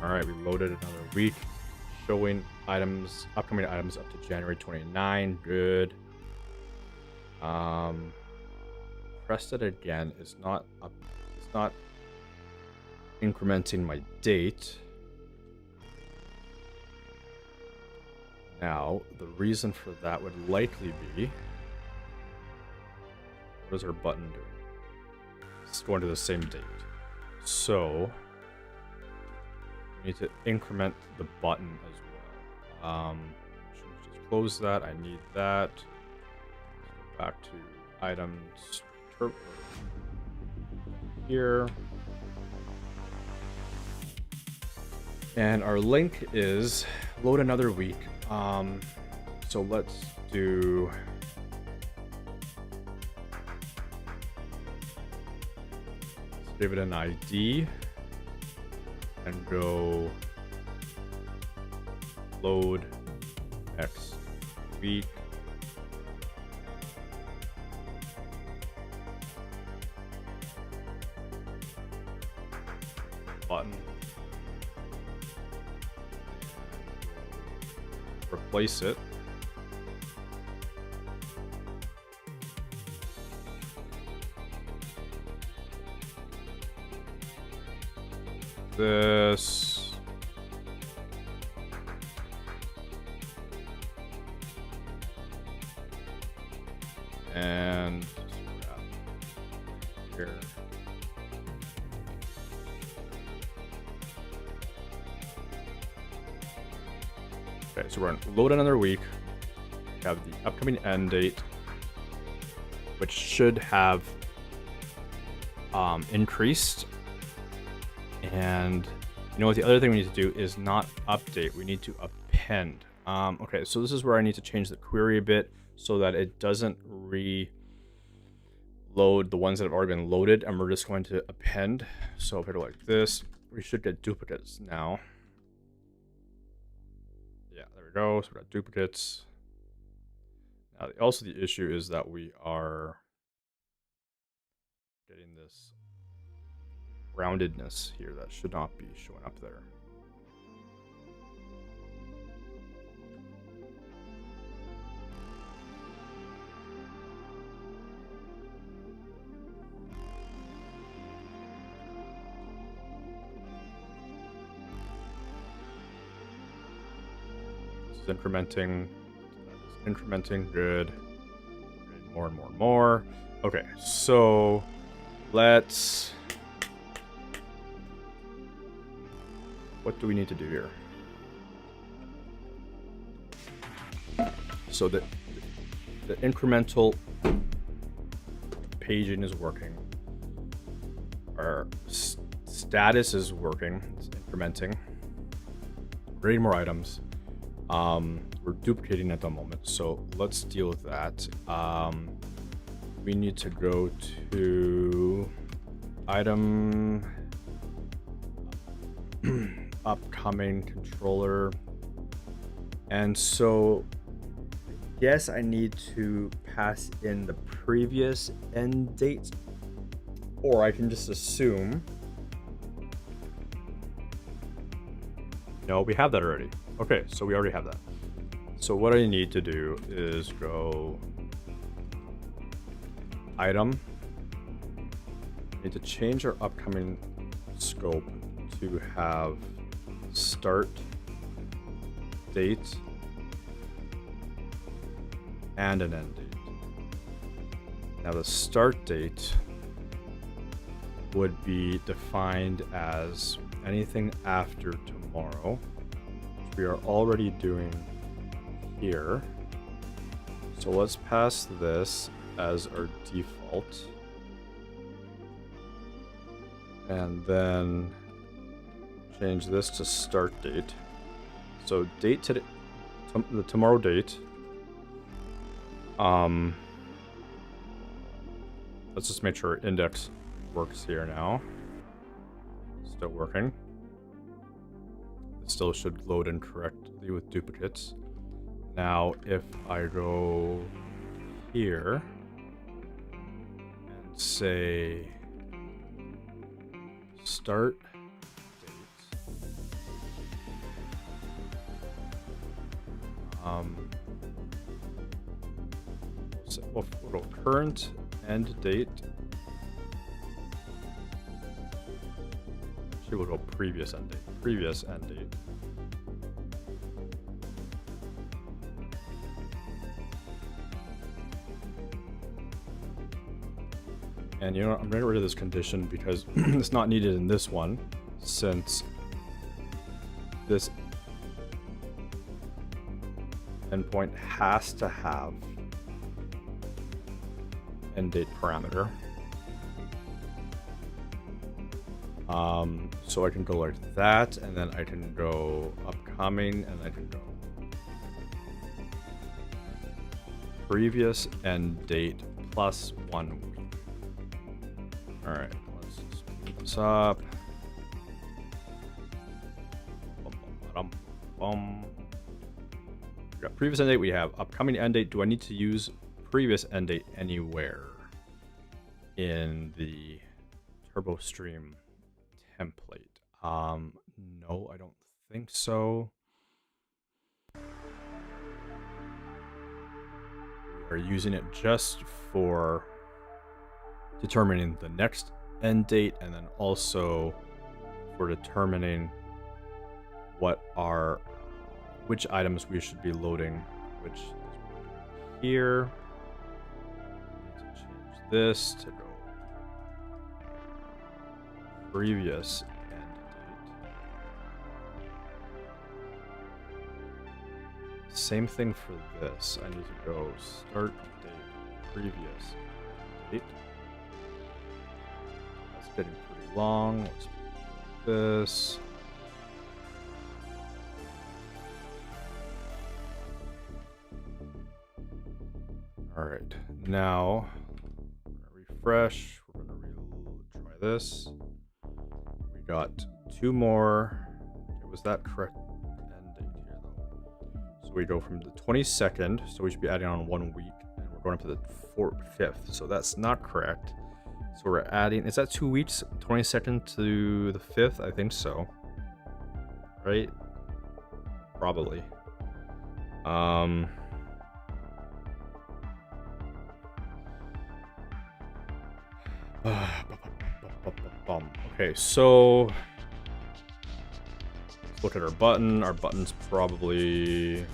All right, we loaded another week. Showing items, upcoming items up to January 29. Good. Pressed it again. It's not up. It's not incrementing my date. Now, the reason for that would likely be, what is our button doing? It's going to the same date. So we need to increment the button as well. Should we just close that? I need that. Let's go back to items here. And our link is load another week. So let's do give it an ID and go load next week. Button. Replace it. this. And here. Okay, so we're going to load another week. We have the upcoming end date, which should have increased. And you know what? The other thing we need to do is not update. We need to append. Okay, so this is where I need to change the query a bit so that it doesn't reload the ones that have already been loaded, and we're just going to append. So if I do like this, we should get duplicates now. Yeah, there we go. So we got duplicates. Now, also the issue is that we are getting this roundedness here that should not be showing up there. This is incrementing. That is incrementing. Good. More and more and more. Okay, so let's. What do we need to do here? So the incremental paging is working. Our status is working. It's incrementing. We're getting more items. We're duplicating at the moment. So let's deal with that. We need to go to item upcoming controller, and so yes, I need to pass in the previous end date, or I can just assume. No, we have that already. Okay, so we already have that. So what I need to do is go item. I need to change our upcoming scope to have start date and an end date. Now the start date would be defined as anything after tomorrow, which we are already doing here. So let's pass this as our default, and then change this to start date. So date today, the tomorrow date. Let's just make sure index works here now. Still working. It still should load in correctly with duplicates. Now if I go here and say start we'll go current end date. Actually, we'll go previous end date. Previous end date. And you know what? I'm getting rid of this condition because it's not needed in this one, since this endpoint has to have end date parameter. So I can go like that, and then I can go upcoming, and I can go previous end date plus 1 week. All right, let's speed this up. We got previous end date. We have upcoming end date. Do I need to use previous end date anywhere in the TurboStream template? No, I don't think so. We are using it just for determining the next end date, and then also for determining which items we should be loading, which is here. I need to change this to go previous end date. Same thing for this. I need to go start date, previous date. That's getting pretty long. Let's do this. All right, now we're gonna refresh. We're gonna try this. We got 2 more. Okay, was that correct end date here though? So we go from the 22nd, so we should be adding on 1 week, and we're going up to the 5th. So that's not correct. So we're adding. Is that 2 weeks? 22nd to the 5th? I think so. Right? Probably. Okay, so let's look at our button. Our button's probably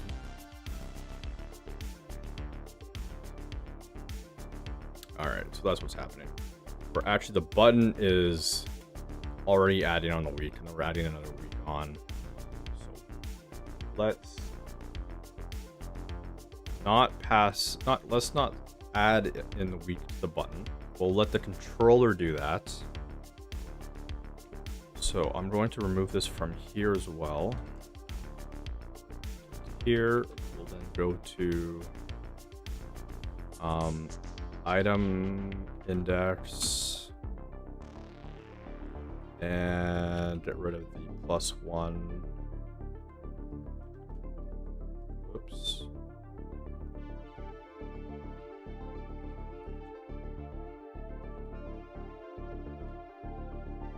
all right. So that's what's happening. We're actually the button is already adding on a week, and then we're adding another week on. So let's not add in the week to the button. We'll let the controller do that. So I'm going to remove this from here as well. Here, we'll then go to item index and get rid of the +1. Oops.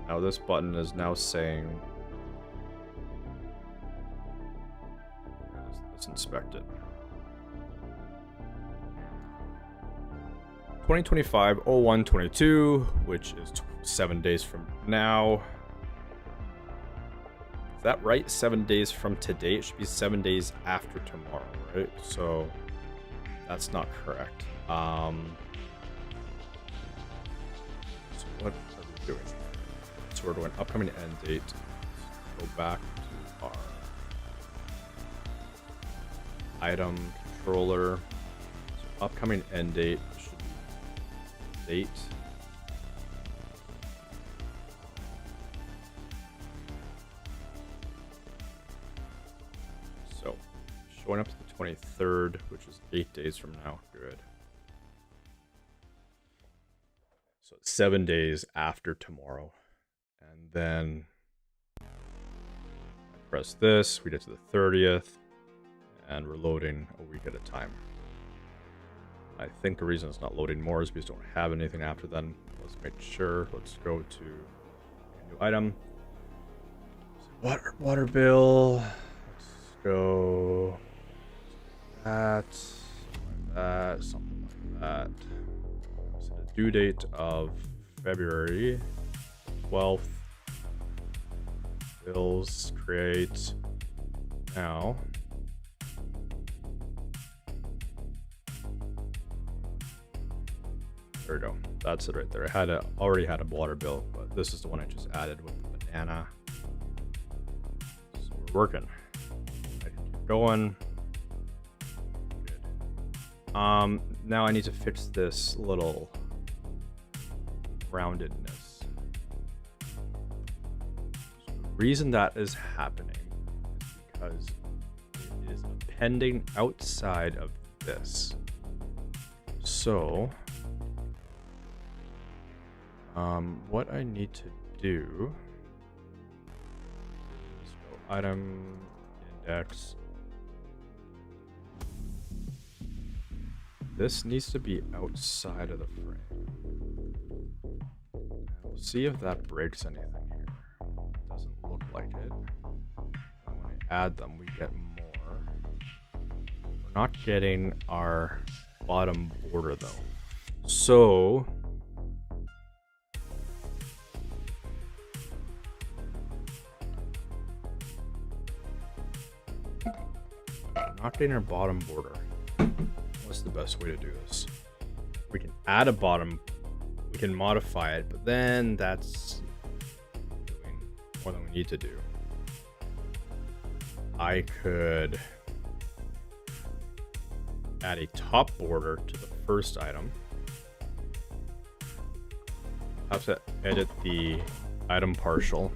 Now this button is now saying, let's inspect it. 2025-01-22, which is 7 days from now. Is that right? 7 days from today? It should be 7 days after tomorrow, right? So that's not correct. So what are we doing? So we're doing upcoming end date. Let's go back to our item controller. So upcoming end date should be date. So showing up to the 23rd, which is 8 days from now. Good. So 7 days after tomorrow. And then press this, we get to the 30th, and we're loading a week at a time. I think the reason it's not loading more is because we don't have anything after then. Let's make sure. Let's go to a new item. Water bill. Let's go something like that. So the due date of February 12th. Bills create now. There we go. That's it right there. I already had a water bill, but this is the one I just added with the banana. So we're working. I can keep going. Good. Now I need to fix this little roundedness. The reason that is happening is because it is appending outside of this. So what I need to do is go item index. This needs to be outside of the frame. We'll see if that breaks anything here. It doesn't look like it. And when I add them, we get more. We're not getting our bottom border though. So not getting our bottom border. What's the best way to do this? We can add a bottom, we can modify it, but then that's doing more than we need to do. I could add a top border to the first item. I have to edit the item partial.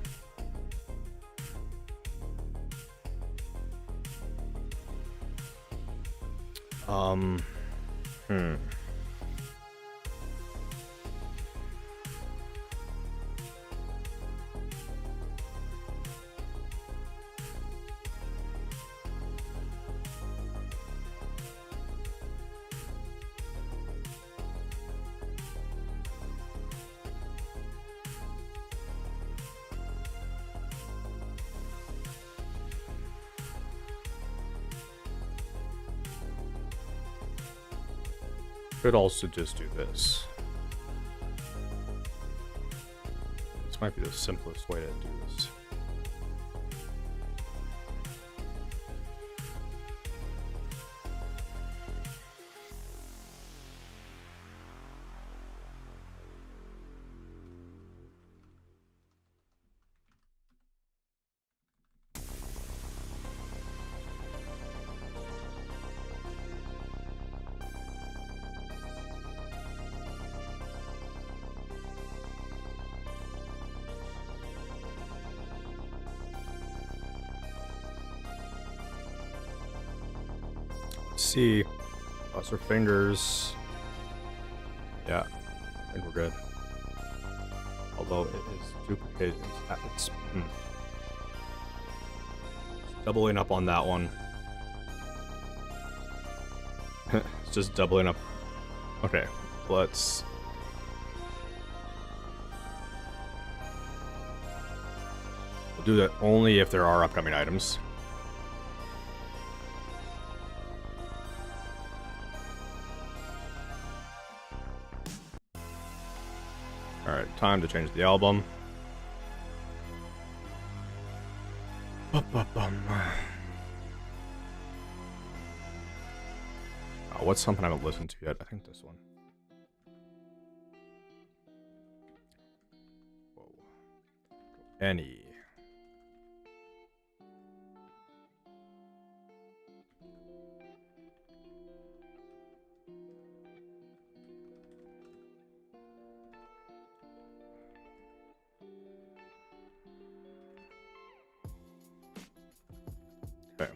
Could also just do this. This might be the simplest way to do this. See, cross our fingers. Yeah, I think we're good. Although it is duplicated, it's doubling up on that one. It's just doubling up. Okay, let's. We'll do that only if there are upcoming items. Alright, time to change the album. What's something I haven't listened to yet? I think this one. Whoa. Any. Okay.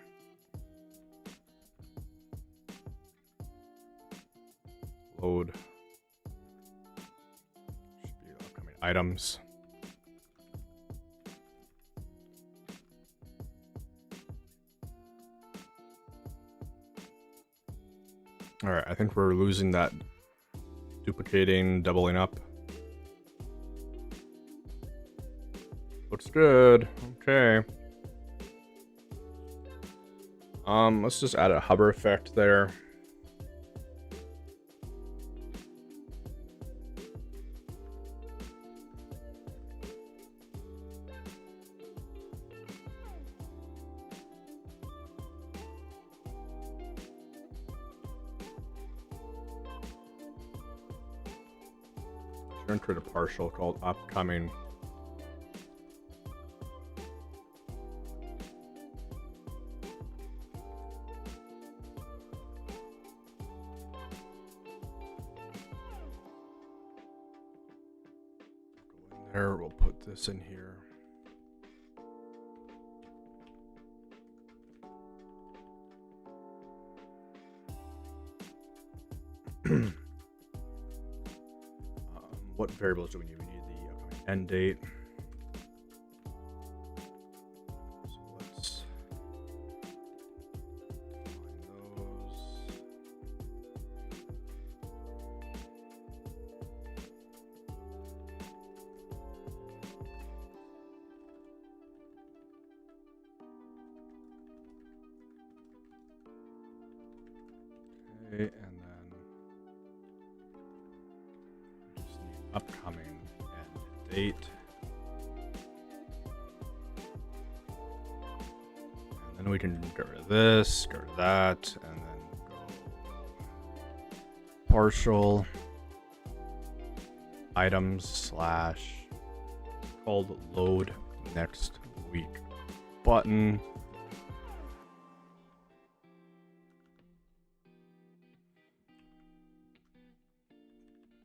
Load. Should be upcoming items. Alright, I think we're losing that duplicating, doubling up. Looks good. Okay. Let's just add a hover effect there. Should create a partial called upcoming. There, we'll put this in here. What variables do we need? We need the upcoming end date. So let's find those. Okay, and then we just need upcoming and date. And Then we can get rid of this, get rid of that, and then go partial items slash called load next week button.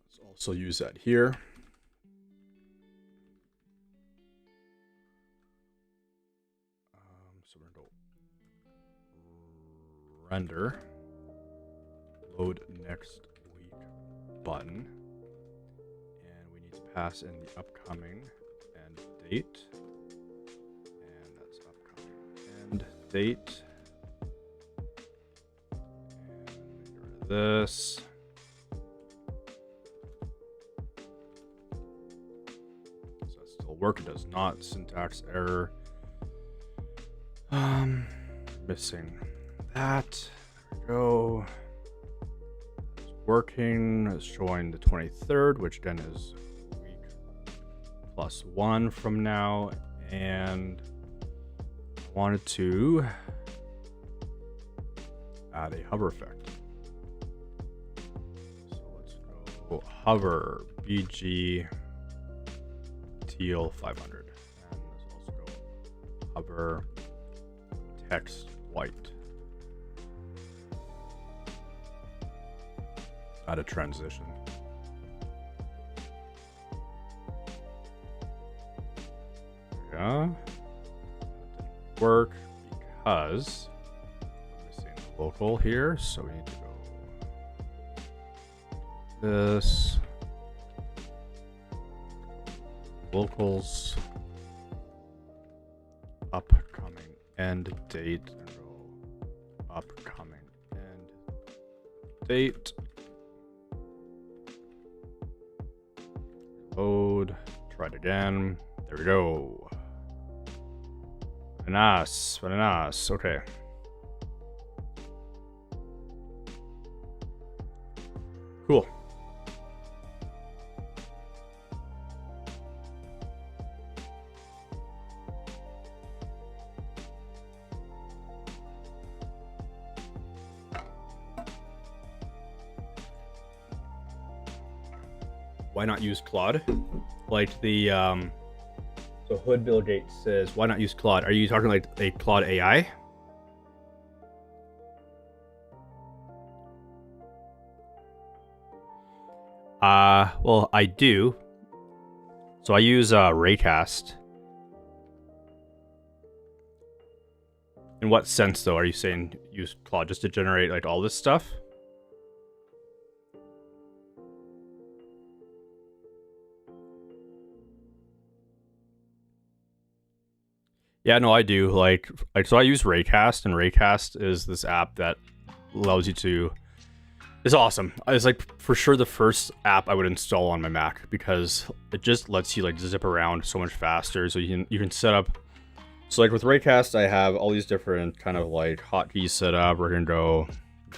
Let's also use that here. So we're going to render load next week button, and we need to pass in the upcoming and date, and that's upcoming and date, and get rid of this. So that still work. It does not. Syntax error. Missing that. There we go. It's working. It's showing the 23rd, which again is week +1 from now. And I wanted to add a hover effect. So let's go hover BG teal 500. And let's also go hover text white. Add a transition. Yeah. Didn't work because I'm missing the local here, so we need to go this locals upcoming end date and go upcoming end date. Load. Try it again. There we go. Very nice. Very nice. Okay. Cool. Why not use Claude? Like the so Hood Bill Gates says, why not use Claude? Are you talking like a Claude AI? Well, I do. So I use Raycast. In what sense though are you saying use Claude just to generate like all this stuff? Yeah, no, I do. Like so I use Raycast, and Raycast is this app that allows you to. It's awesome. It's like for sure the first app I would install on my Mac because it just lets you like zip around so much faster. So you can set up. So like with Raycast, I have all these different kind of like hotkeys set up. We're gonna go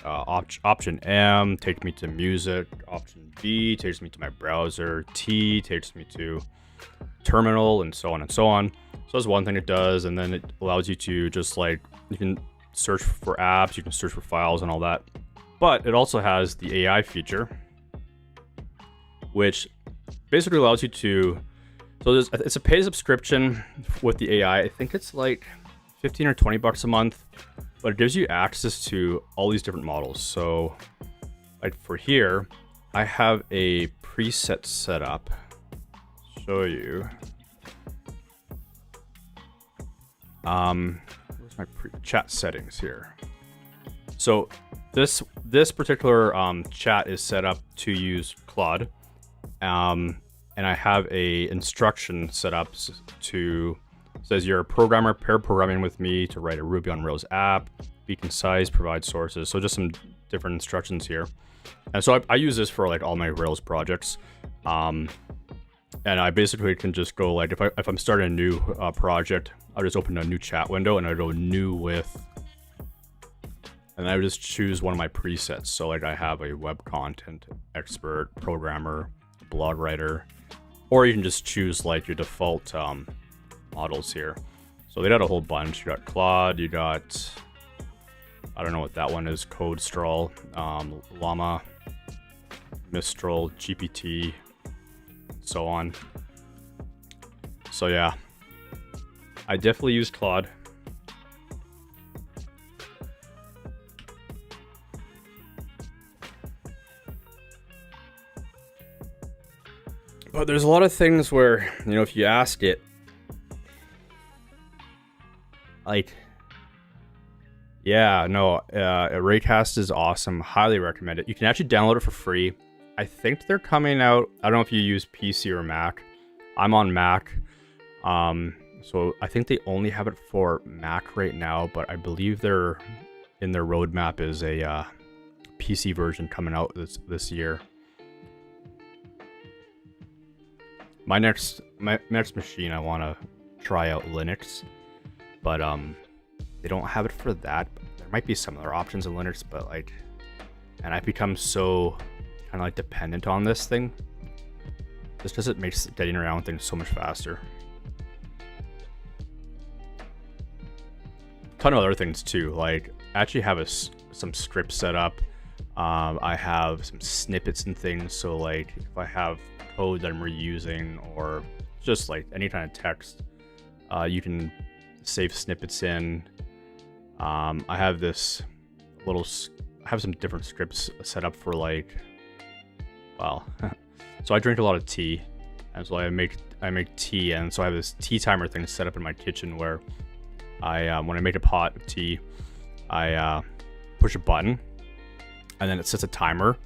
option M takes me to music. Option B takes me to my browser. T takes me to terminal, and so on and so on. So that's one thing it does, and then it allows you to just like, you can search for apps, you can search for files and all that. But it also has the AI feature, which basically allows you to, so it's a paid subscription with the AI. I think it's like 15 or 20 bucks a month, but it gives you access to all these different models. So like for here, I have a preset set up. Show you. Where's my chat settings here? So this particular chat is set up to use Claude, and I have a instruction set up to says you're a programmer, pair programming with me to write a Ruby on Rails app, be concise, provide sources. So just some different instructions here, and so I use this for like all my Rails projects. And I basically can just go like, if I'm starting a new project, I'll just open a new chat window and I go new with, and I would just choose one of my presets. So like I have a web content expert, programmer, blog writer, or you can just choose like your default models here. So they got a whole bunch. You got Claude, you got, I don't know what that one is, Code Strawl, Llama, Mistral, GPT, so on. So yeah, I definitely use Claude. But there's a lot of things where, you know, if you ask it, like, yeah, no, Raycast is awesome. Highly recommend it. You can actually download it for free. I think they're coming out. I don't know if you use PC or Mac. I'm on Mac. So I think they only have it for Mac right now, but I believe they're in their roadmap is a PC version coming out this year. My next machine, I want to try out Linux, but they don't have it for that. There might be some other options in Linux, but like, and I've become so kind of like dependent on this thing. Just because it makes getting around things so much faster. Ton of other things too. Like, I actually have some scripts set up. I have some snippets and things. So like, if I have code that I'm reusing or just like any kind of text, you can save snippets in. I have this little, I have some different scripts set up for like, well, so I drink a lot of tea, and so I make tea, and so I have this tea timer thing set up in my kitchen where I when I make a pot of tea, I push a button, and then it sets a timer,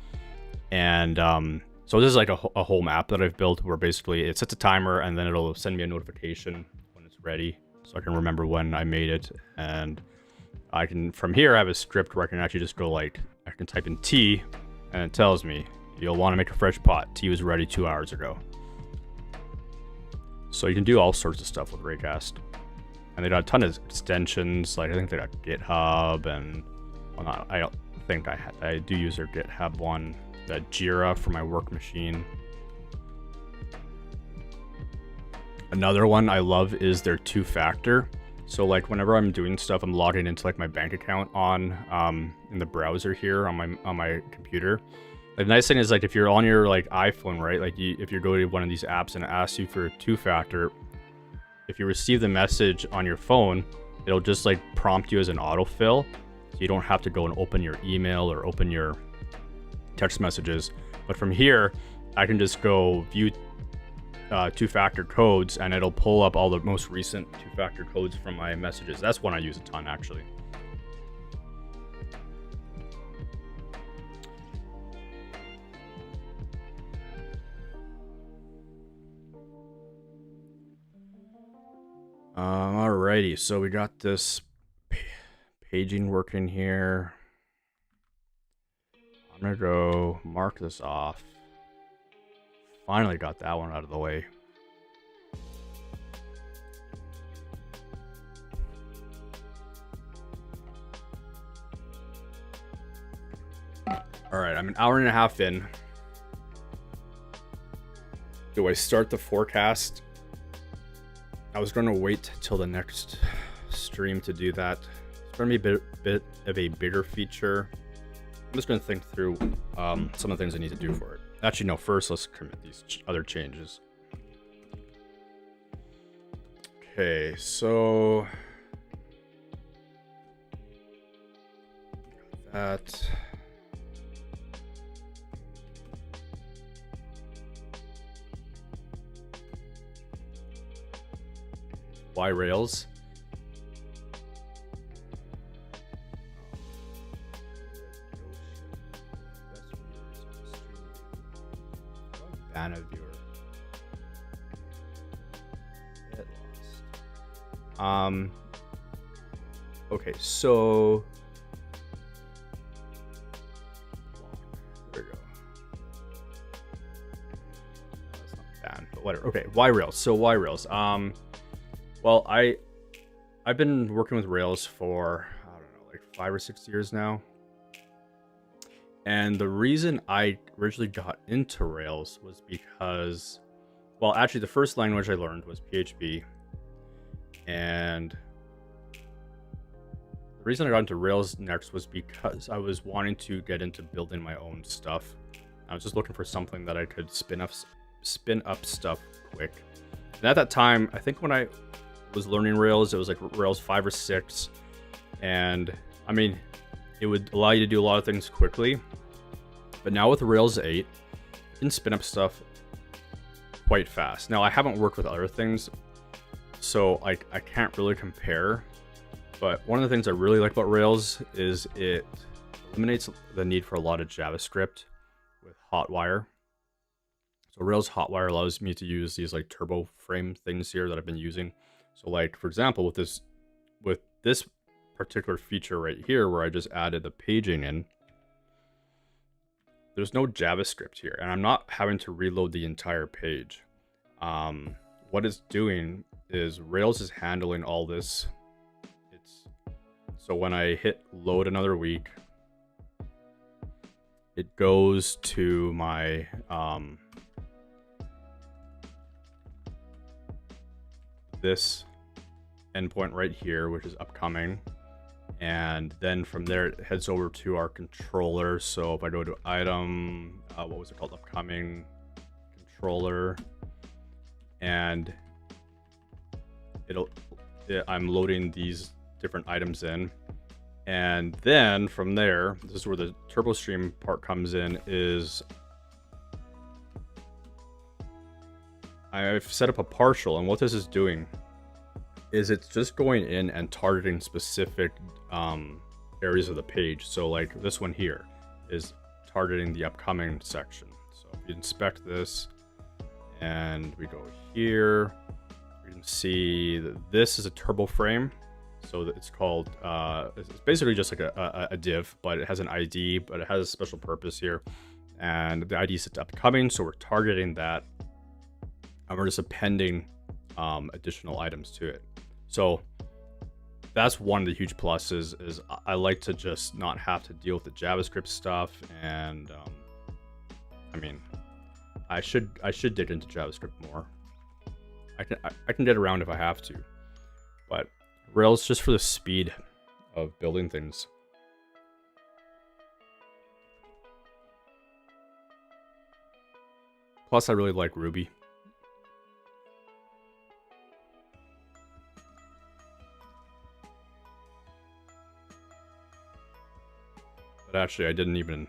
and so this is like a whole map that I've built where basically it sets a timer, and then it'll send me a notification when it's ready, so I can remember when I made it, and I can, from here, I have a script where I can actually just go like, I can type in tea, and it tells me, you'll want to make a fresh pot. Tea was ready 2 hours ago. So you can do all sorts of stuff with Raycast. And they got a ton of extensions, like I think they got GitHub, and, well, not, I don't think I do use their GitHub one, that Jira for my work machine. Another one I love is their two-factor. So like whenever I'm doing stuff, I'm logging into like my bank account on in the browser here on my computer. The nice thing is like if you're on your like iPhone, right? Like if you go to one of these apps and it asks you for a two-factor, if you receive the message on your phone, it'll just like prompt you as an autofill. So you don't have to go and open your email or open your text messages. But from here, I can just go view two-factor codes, and it'll pull up all the most recent two-factor codes from my messages. That's one I use a ton, actually. Alrighty, so we got this paging working here. I'm gonna go mark this off. Finally got that one out of the way. All right, I'm an hour and a half in. Do I start the forecast? I was going to wait till the next stream to do that. It's going to be a bit of a bigger feature. I'm just going to think through some of the things I need to do for it. Actually, no, first let's commit these other changes. Okay, so that. Why Rails? Ban a viewer. Get lost. Okay, so there we go. That's not banned, but whatever. Okay, why Rails? So why Rails? Well, I've been working with Rails for, I don't know, like 5 or 6 years now. And the reason I originally got into Rails was because, well, actually the first language I learned was PHP. And the reason I got into Rails next was because I was wanting to get into building my own stuff. I was just looking for something that I could spin up stuff quick. And at that time, I think when I was learning Rails, it was like Rails 5 or 6. And I mean, it would allow you to do a lot of things quickly. But now with Rails 8, you can spin up stuff quite fast. Now, I haven't worked with other things, so I can't really compare. But one of the things I really like about Rails is it eliminates the need for a lot of JavaScript with Hotwire. So Rails Hotwire allows me to use these like turbo frame things here that I've been using. So like, for example, with this particular feature right here, where I just added the paging in, there's no JavaScript here, and I'm not having to reload the entire page. What it's doing is Rails is handling all this. So when I hit load another week, it goes to my this endpoint right here, which is upcoming. And then from there, it heads over to our controller. So if I go to item, what was it called? Upcoming controller. And I'm loading these different items in. And then from there, this is where the turbo stream part comes in, is I've set up a partial. And what this is doing is it's just going in and targeting specific areas of the page. So like this one here is targeting the upcoming section. So if you inspect this and we go here, we can see that this is a turbo frame. So that it's called, it's basically just like a div, but it has an ID, but it has a special purpose here. And the ID is set to upcoming, so we're targeting that. And we're just appending additional items to it. So that's one of the huge pluses, is I like to just not have to deal with the JavaScript stuff. And I mean, I should dig into JavaScript more. I can get around if I have to, but Rails just for the speed of building things. Plus, I really like Ruby. But actually, I didn't even...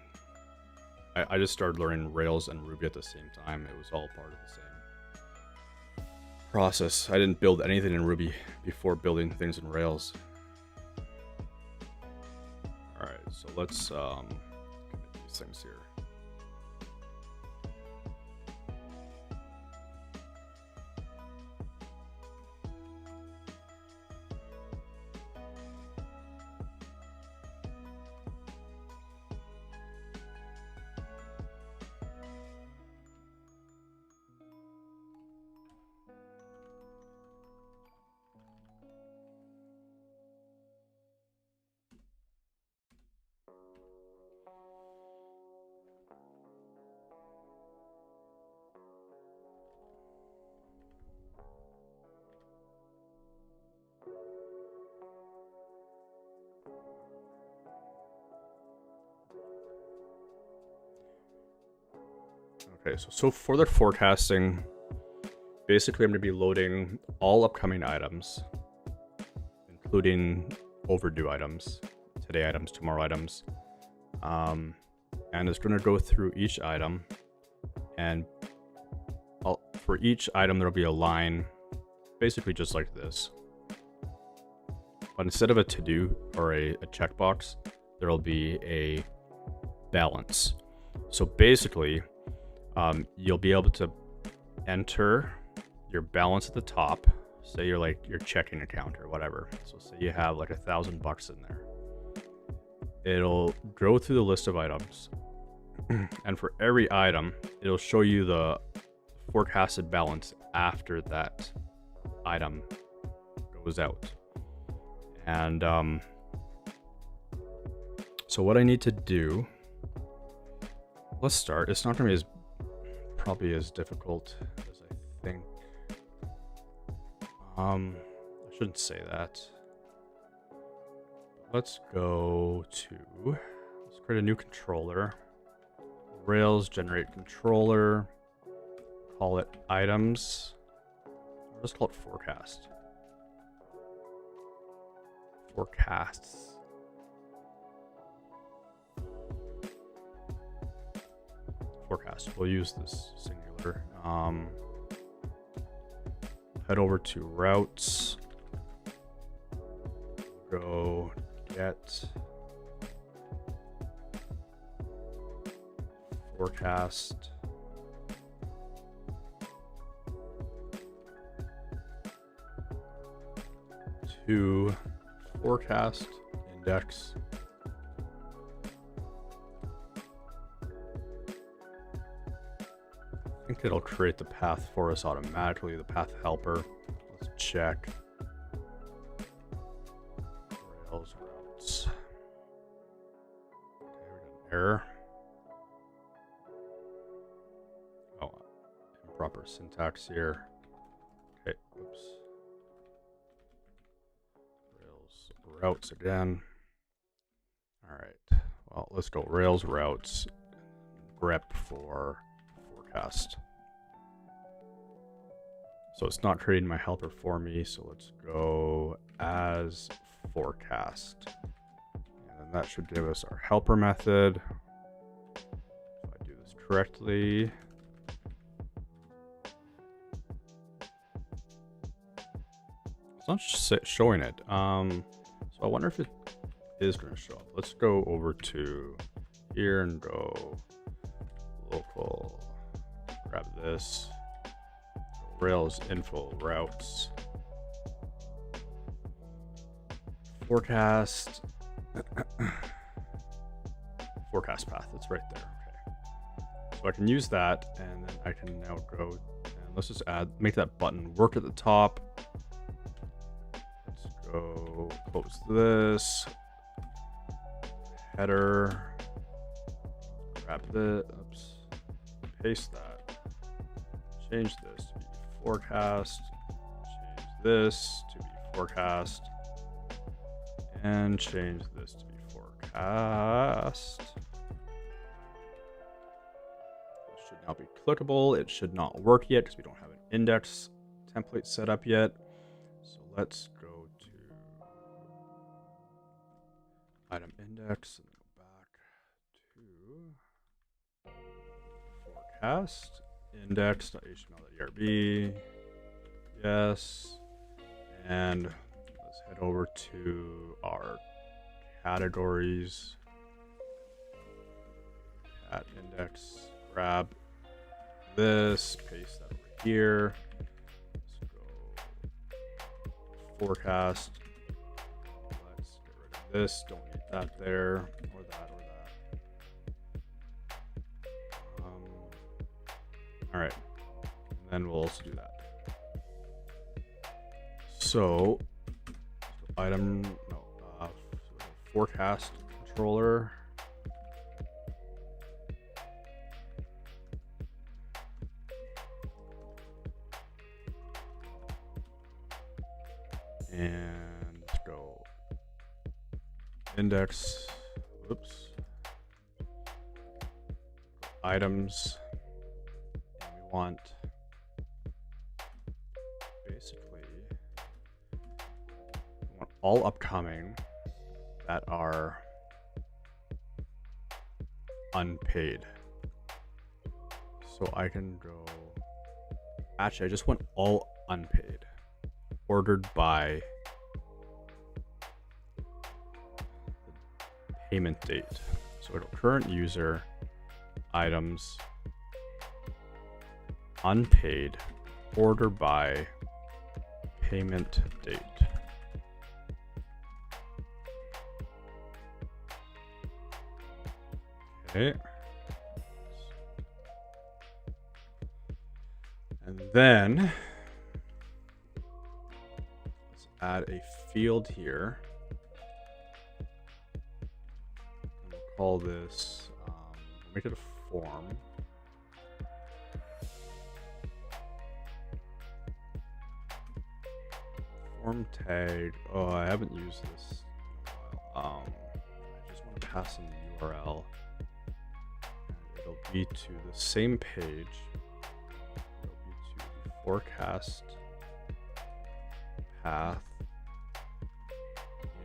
I just started learning Rails and Ruby at the same time. It was all part of the same process. I didn't build anything in Ruby before building things in Rails. Alright, so let's commit these things here. Okay, so for the forecasting, basically I'm going to be loading all upcoming items, including overdue items, today items, tomorrow items. And it's going to go through each item, and for each item there'll be a line, basically just like this. But instead of a to-do or a checkbox, there'll be a balance. So basically, you'll be able to enter your balance at the top. Say you're like your checking account or whatever. So say you have like $1,000 in there. It'll go through the list of items, and for every item, it'll show you the forecasted balance after that item goes out. And so what I need to do, let's start. It's not going to be probably as difficult as I think. I shouldn't say that. Let's go to, let's create a new controller. Rails generate controller. Call it items. Or just call it forecast. Forecasts. Forecast. We'll use this singular. Head over to routes. Go get forecast to forecast index. I think it'll create the path for us automatically, the path helper. Let's check. Rails routes. Okay, we got an error. Oh, improper syntax here. Okay, oops. Rails routes again. All right, well, let's go Rails routes, grep for forecast. So it's not creating my helper for me, so let's go as forecast. And then that should give us our helper method. If I do this correctly. It's not showing it. So I wonder if it is going to show up. Let's go over to here and go local. Grab this. Rails info routes. Forecast. Forecast path. It's right there. Okay. So I can use that, and then I can now go and let's just make that button work at the top. Let's go close this. Header. Grab the. Oops. Paste that. Change this to be forecast. Change this to be forecast. And change this to be forecast. It should now be clickable. It should not work yet because we don't have an index template set up yet. So let's go to item index and go back to forecast index.html.erb. Yes. And let's head over to our categories. Cat index. Grab this. Paste that over here. Let's go forecast. Let's get rid of this. Don't need that there. Or that or that. All right. And then we'll also do that. So item, no, forecast controller. And go index, whoops, items, and we want basically all upcoming that are unpaid. So I can go, actually I just want all unpaid, ordered by the payment date. So it'll current user, items, unpaid, order by payment date. Okay. And then let's add a field here. And we'll call this, make it a form. Form tag. Oh, I haven't used this in a while. I just want to pass in the URL. And it'll be to the same page. It'll be to the forecast path.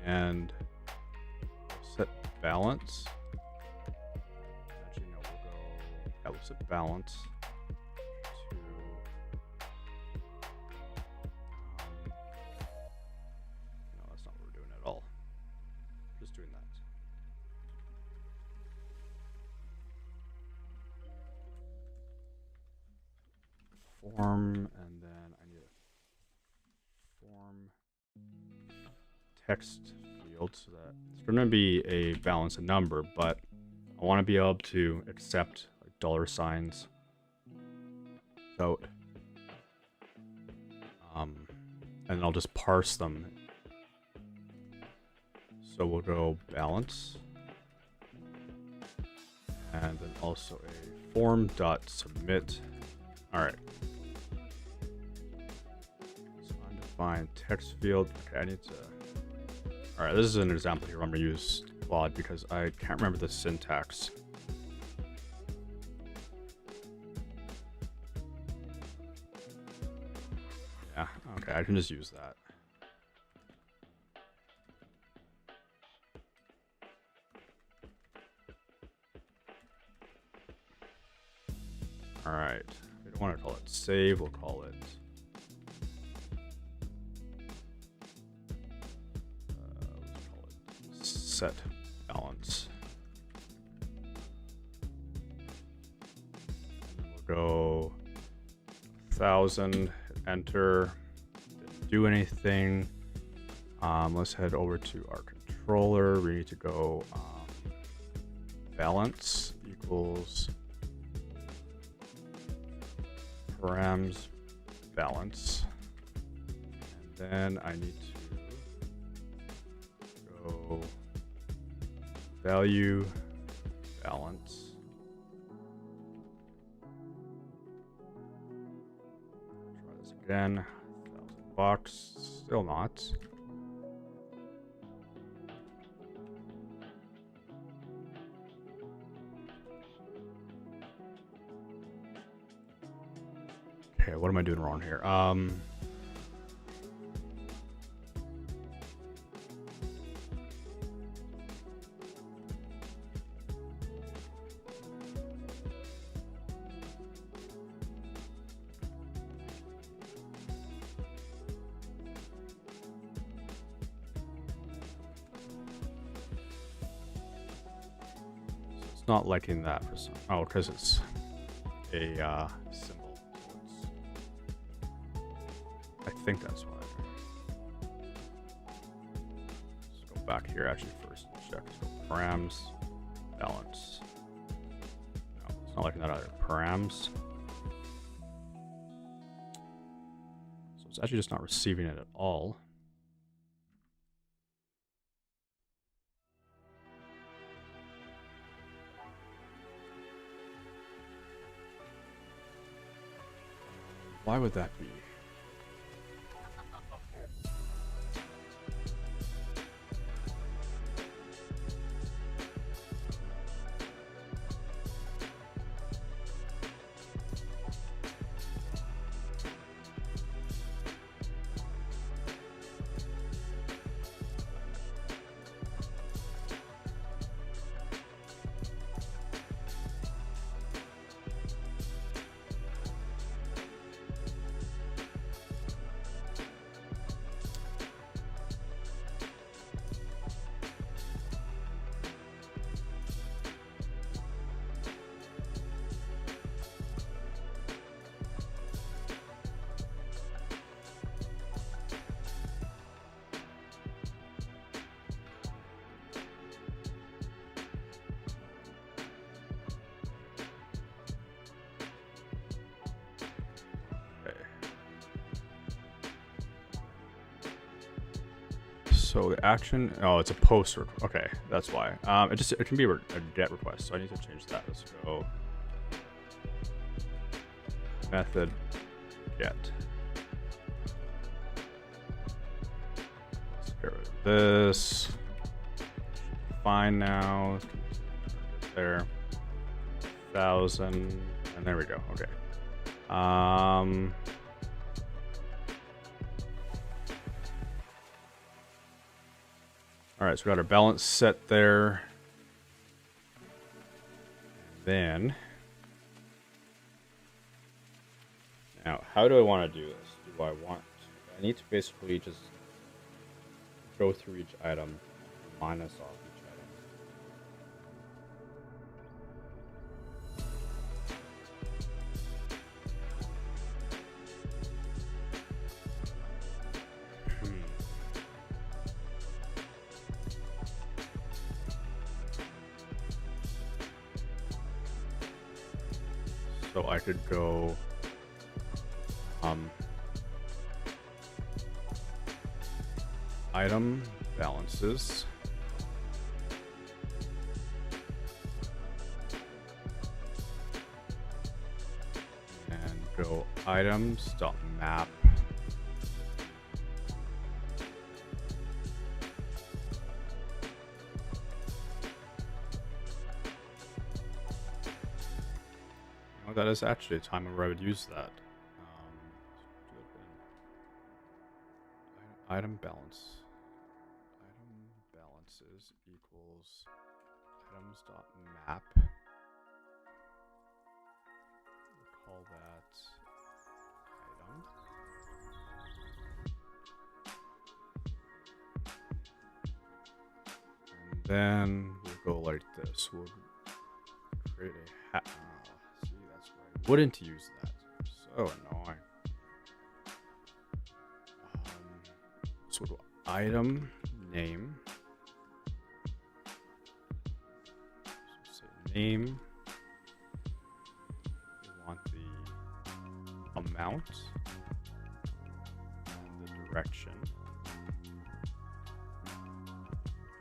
And we'll set balance. Actually, no, we'll set balance to no, that's not what we're doing at all. Just doing that. Form, and then I need a form text field so that it's going to be a balanced number, but I want to be able to accept like $signs without and I'll just parse them. So we'll go balance and then also a form.submit. All right. So undefined text field. Okay, I need to. All right, this is an example here. I'm gonna use Claude because I can't remember the syntax. Yeah, okay, I can just use that. All right, we don't want to call it save, we'll call it set balance. And then we'll go 1,000, enter, didn't do anything. Let's head over to our controller. We need to go balance equals params balance. And then I need to go value balance. Try this again. $1,000. Still not. Okay, what am I doing wrong here? Not liking that for some. Oh, because it's a symbol. I think that's why. Let's go back here actually first and check. So params balance. No, it's not liking that either. Params. So it's actually just not receiving it at all. Why would that be? So the action, oh, it's a post. Okay, that's why. It can be a get request. So I need to change that. Let's go method get. this. Fine now. There. 1,000. And there we go. Okay. Alright, so we got our balance set there. Then, now, how do I want to do this? I need to basically just go through each item, minus off each item. So I could go item balances, and go items.map, that is actually a time where I would use that. Item balances equals items.map. We'll call that item. And then we'll go like this. We'll create a hat. See, that's where I wouldn't use that. So annoying. So we'll go item name. So say name. We want the amount and the direction.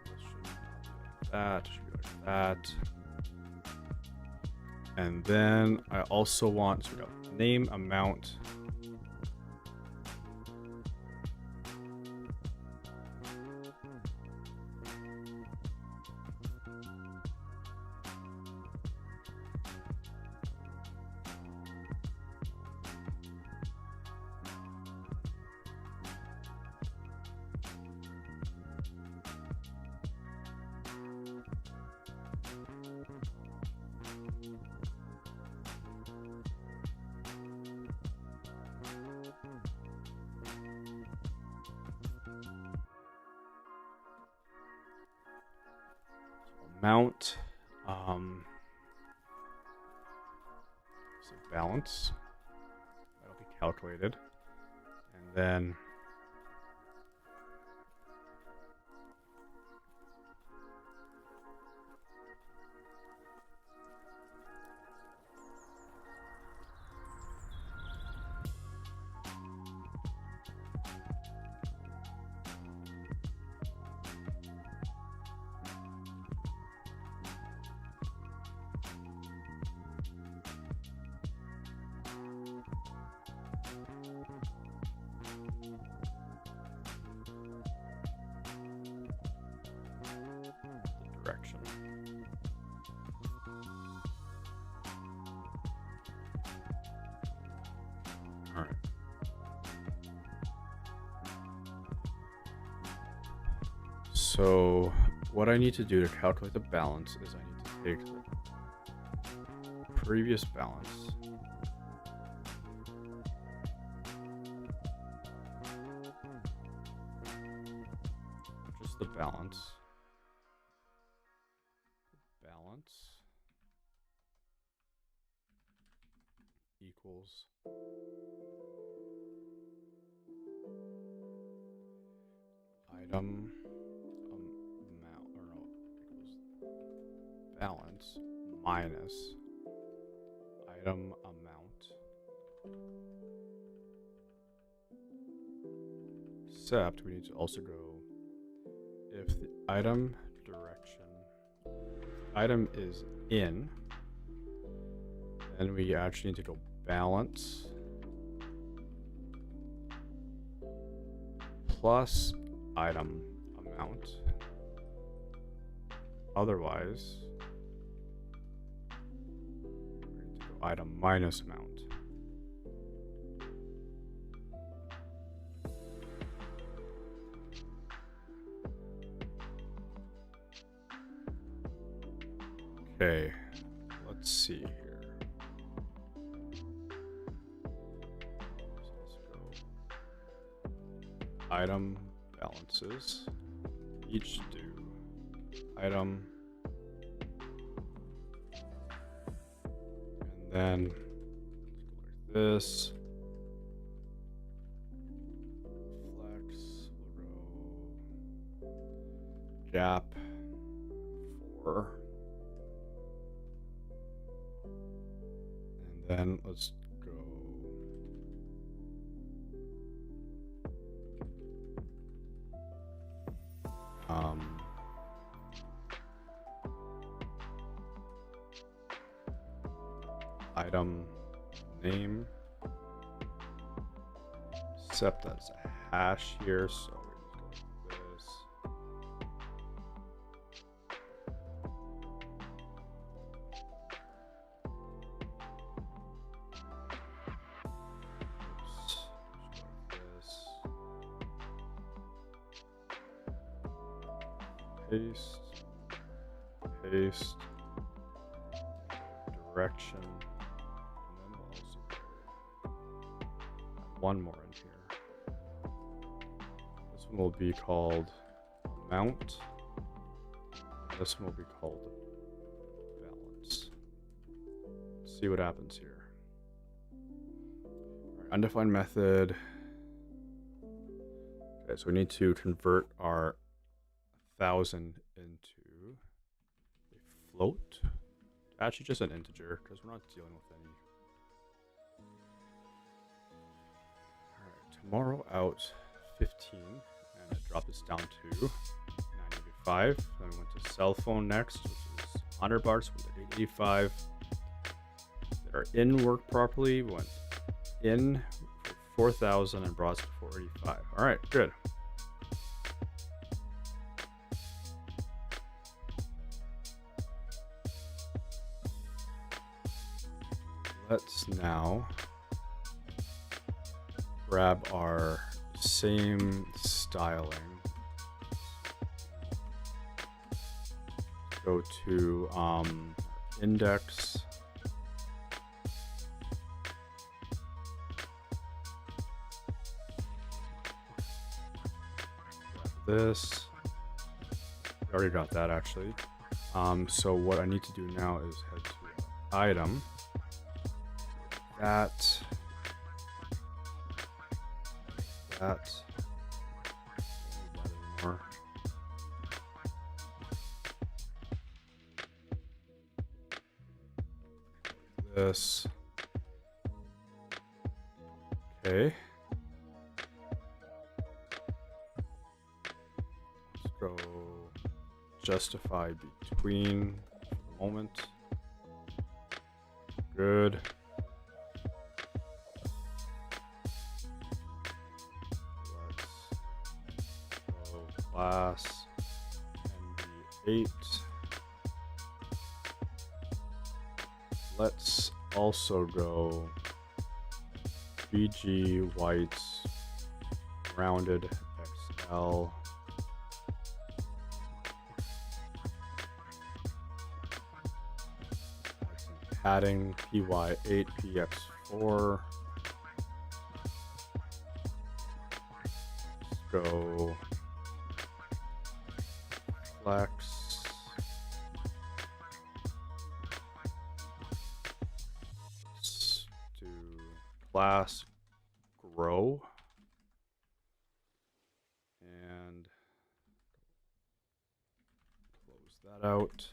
This should be like that. Should be like that. And then I also want, so we got name, amount. Amount, so balance, that'll be calculated, and then direction. All right. So what I need to do to calculate the balance is I need to take the previous balance just the balance equals item amount, or no, equals balance minus item amount, except we need to also go if the item direction item is in, then we actually need to go balance plus item amount. mount. Otherwise, we need to go item minus mount. Okay, let's see here. So let's go item balances. Each do item, and then let's go like this. Flex row gap 4. And then let's go item name, set that as a hash here, so we just go like this. Paste, paste, direction, and then we'll also add one more in here. This one will be called mount, and this one will be called balance. Let's see what happens here. All right, undefined method. Okay, so we need to convert our 1,000 into a float. Actually, just an integer because we're not dealing with any. All right, tomorrow out 15, and I drop this down to 985. Then we went to cell phone next, which is 100 bars with 885. That are in work properly. We went in for 4,000 and brought us to 485. All right, good. Let's now grab our same styling. Go to index. Grab this. We already got that actually. So what I need to do now is head to item. That anymore. This. Okay. Let's go justify between for the moment. Good. Class NB8. Let's also go BG whites rounded XL. Add some padding PY8 PX4. Let's go flex. Let's do class grow and close that out.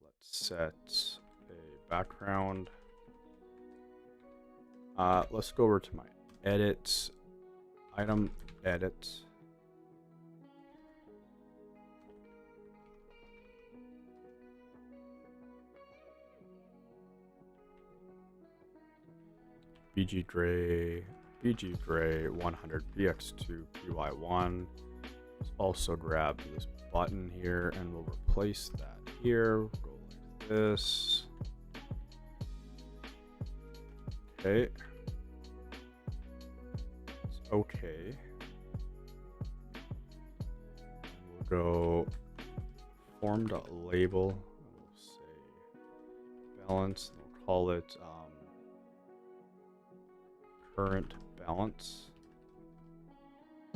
Let's set a background. Let's go over to my edit, item edit. BG gray BG Gray 100 BX2 PY1. Let's also grab this button here and we'll replace that here. Go like this. Okay. It's okay. And we'll go form.label. We'll say balance. And we'll call it current balance.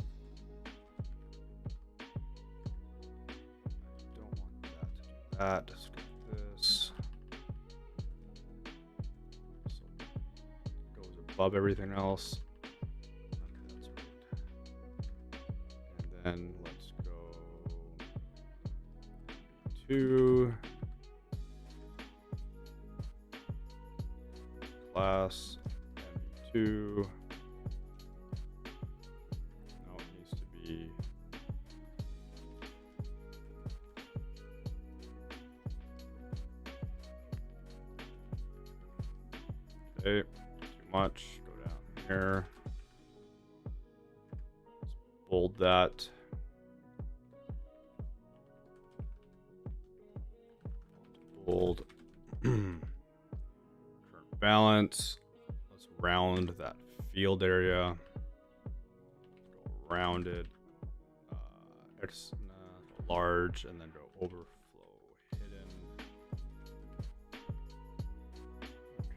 I don't want that to do that. Let's do this. So it goes above everything else. Okay, that's right. And then let's go to class MV2. No, it needs to be okay, too much. Go down here. Let's bold that. Bold. Current balance. Let's round that field area. Go rounded. Large, and then go overflow hidden.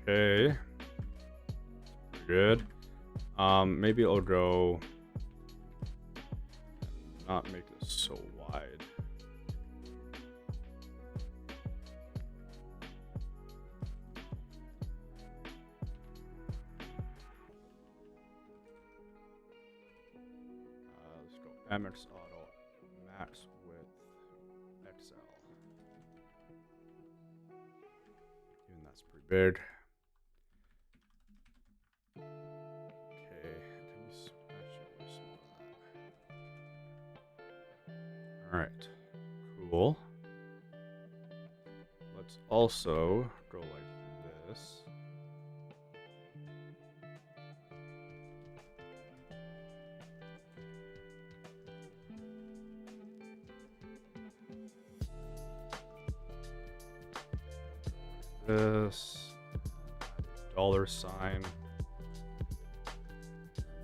Okay. Pretty good. Maybe I'll go and not make this so wide. Let's go MX auto max width XL. Even that's pretty big. Okay, can we actually small that? All right, cool. Let's also go like this. This dollar sign.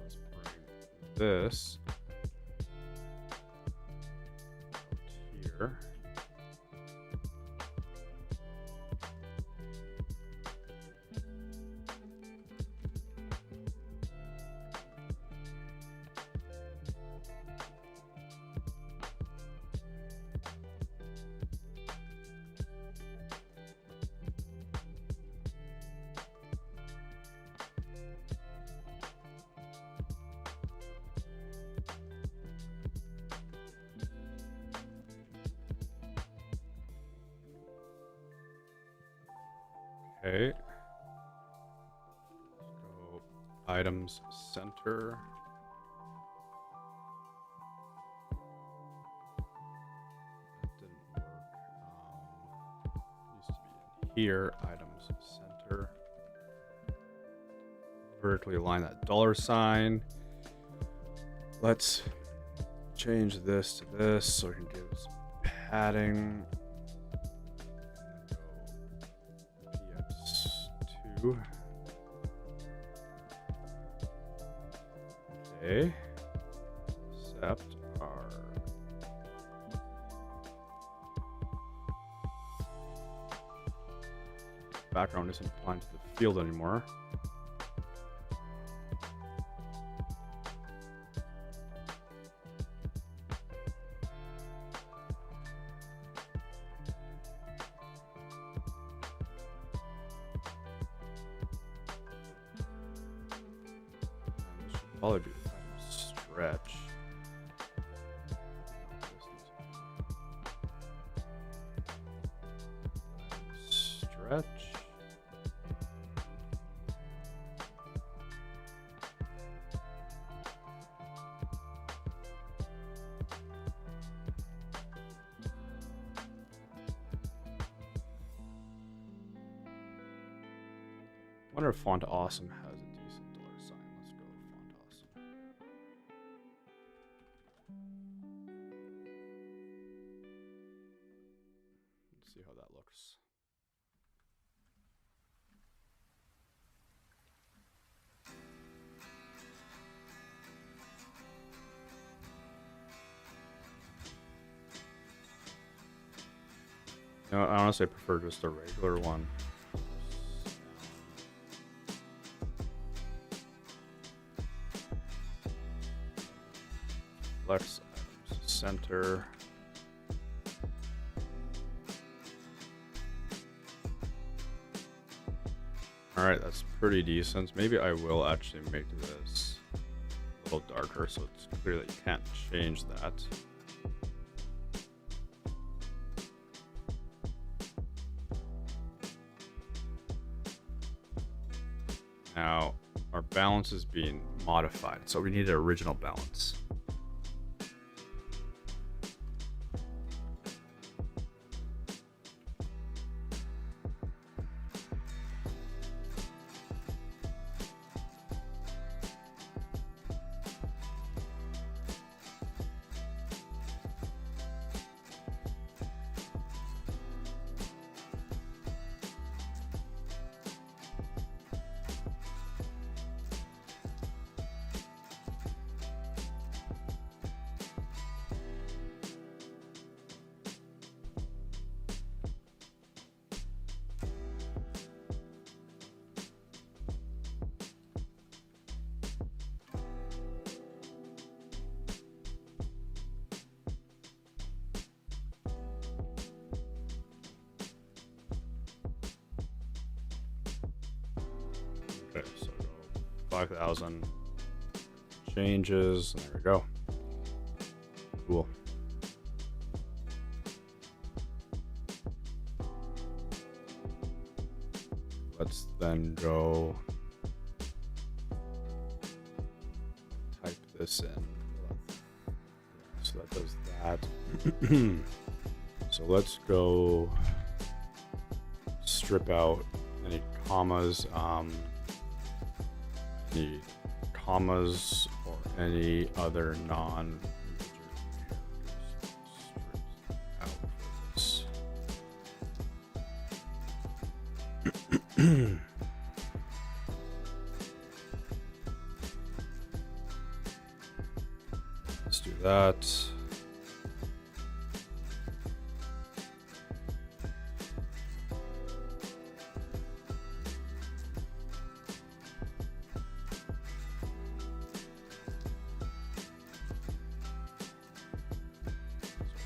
Let's bring this here. Okay. Let's go items center. That didn't work. Needs to be in here. Items center. Vertically align that dollar sign. Let's change this to this so we can give some padding. Okay, except our background isn't applied to the field anymore. Probably be the kind of stretch. Stretch. Wonder if Font Awesome has a decent dollar sign. Let's go No, I honestly prefer just a regular one. Flex items center. Alright, that's pretty decent. Maybe I will actually make this a little darker so it's clear that you can't change that. Now, our balance is being modified, so we need an original balance. Okay, so 5,000 changes, and there we go. Cool. Let's then go type this in. So that does that. So let's go strip out any commas, or any other non-characters. Let's do that.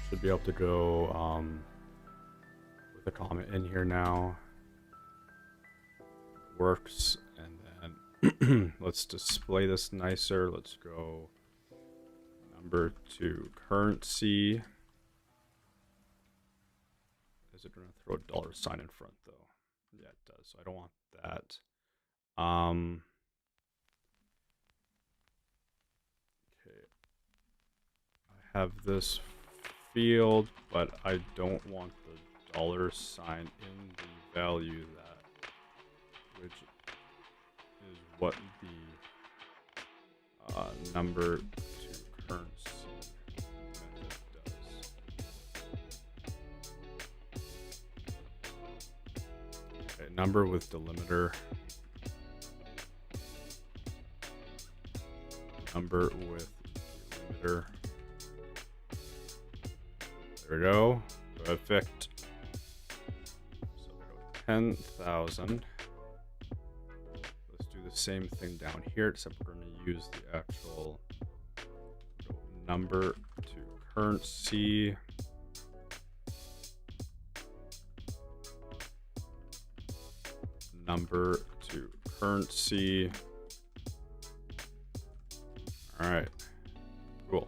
Should be able to go with a comment in here now. Works, and then let's display this nicer. Let's go number to currency. Is it going to throw a $sign in front though? Yeah, it does. So I don't want that. Okay. I have this field, but I don't want the $sign in the value that, which is what the number to currency method does. Okay, number with delimiter. Number with delimiter. There we go. Perfect. So 10,000. Let's do the same thing down here, except we're going to use the actual number to currency. Number to currency. All right. Cool.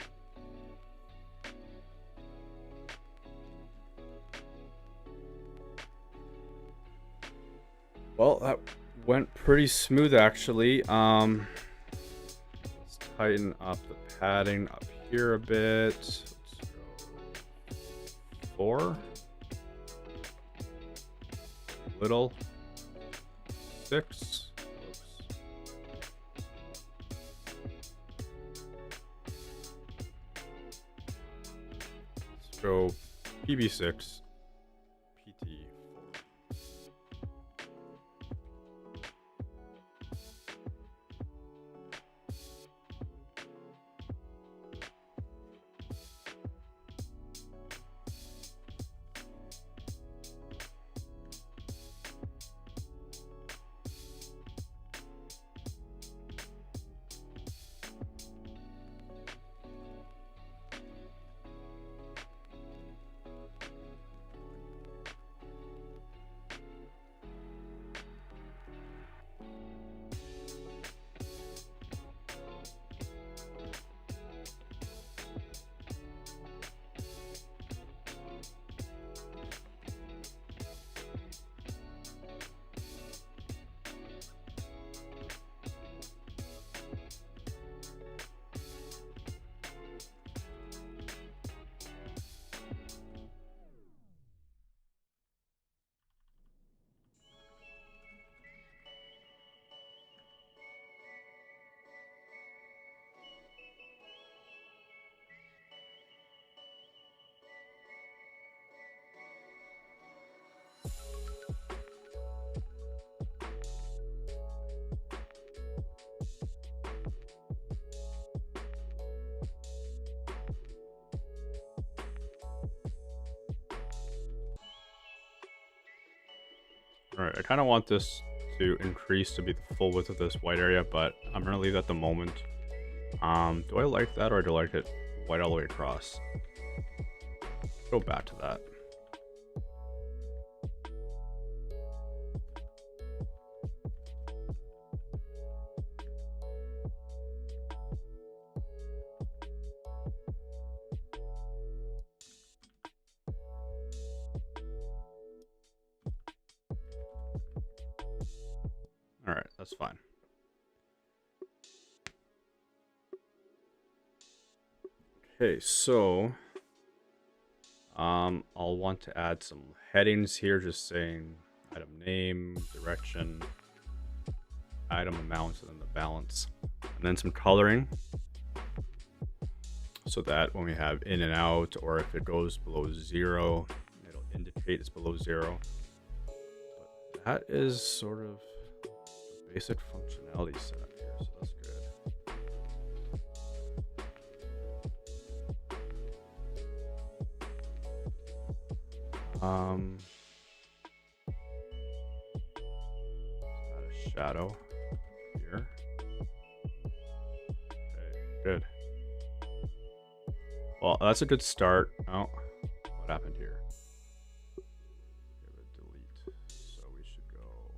Well, that went pretty smooth actually. Let's tighten up the padding up here a bit. Let's go 4. Little 6. Oops. Let's go PB6. Alright, I kind of want this to increase to be the full width of this white area, but I'm going to leave that at the moment. Do I like that, or do I like it white all the way across? Go back to that. Alright, that's fine. Okay, so I'll want to add some headings here, just saying item name, direction, item amount, and then the balance. And then some coloring, so that when we have in and out, or if it goes below 0, it'll indicate it's below 0. But that is sort of the basic functionality setup here, so that's good. Add a shadow here. Okay, good. Well, that's a good start. Oh, what happened here? Give it delete. So we should go.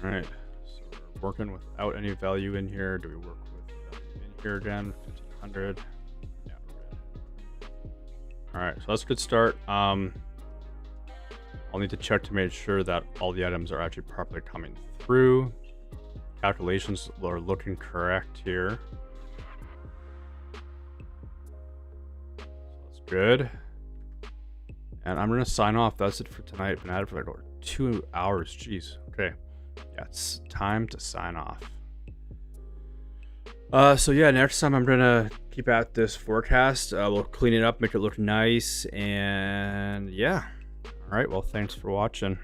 All right, so we're working without any value in here. Do we work with value in here again? 1500. Yeah, we're good. All right, so that's a good start. I'll need to check to make sure that all the items are actually properly coming through. Calculations are looking correct here. So that's good. And I'm gonna sign off. That's it for tonight. Been at it for like over 2 hours. Jeez. Okay. Yeah, it's time to sign off. So yeah, next time I'm gonna keep at this forecast. We'll clean it up, make it look nice, and yeah. All right. Well, thanks for watching.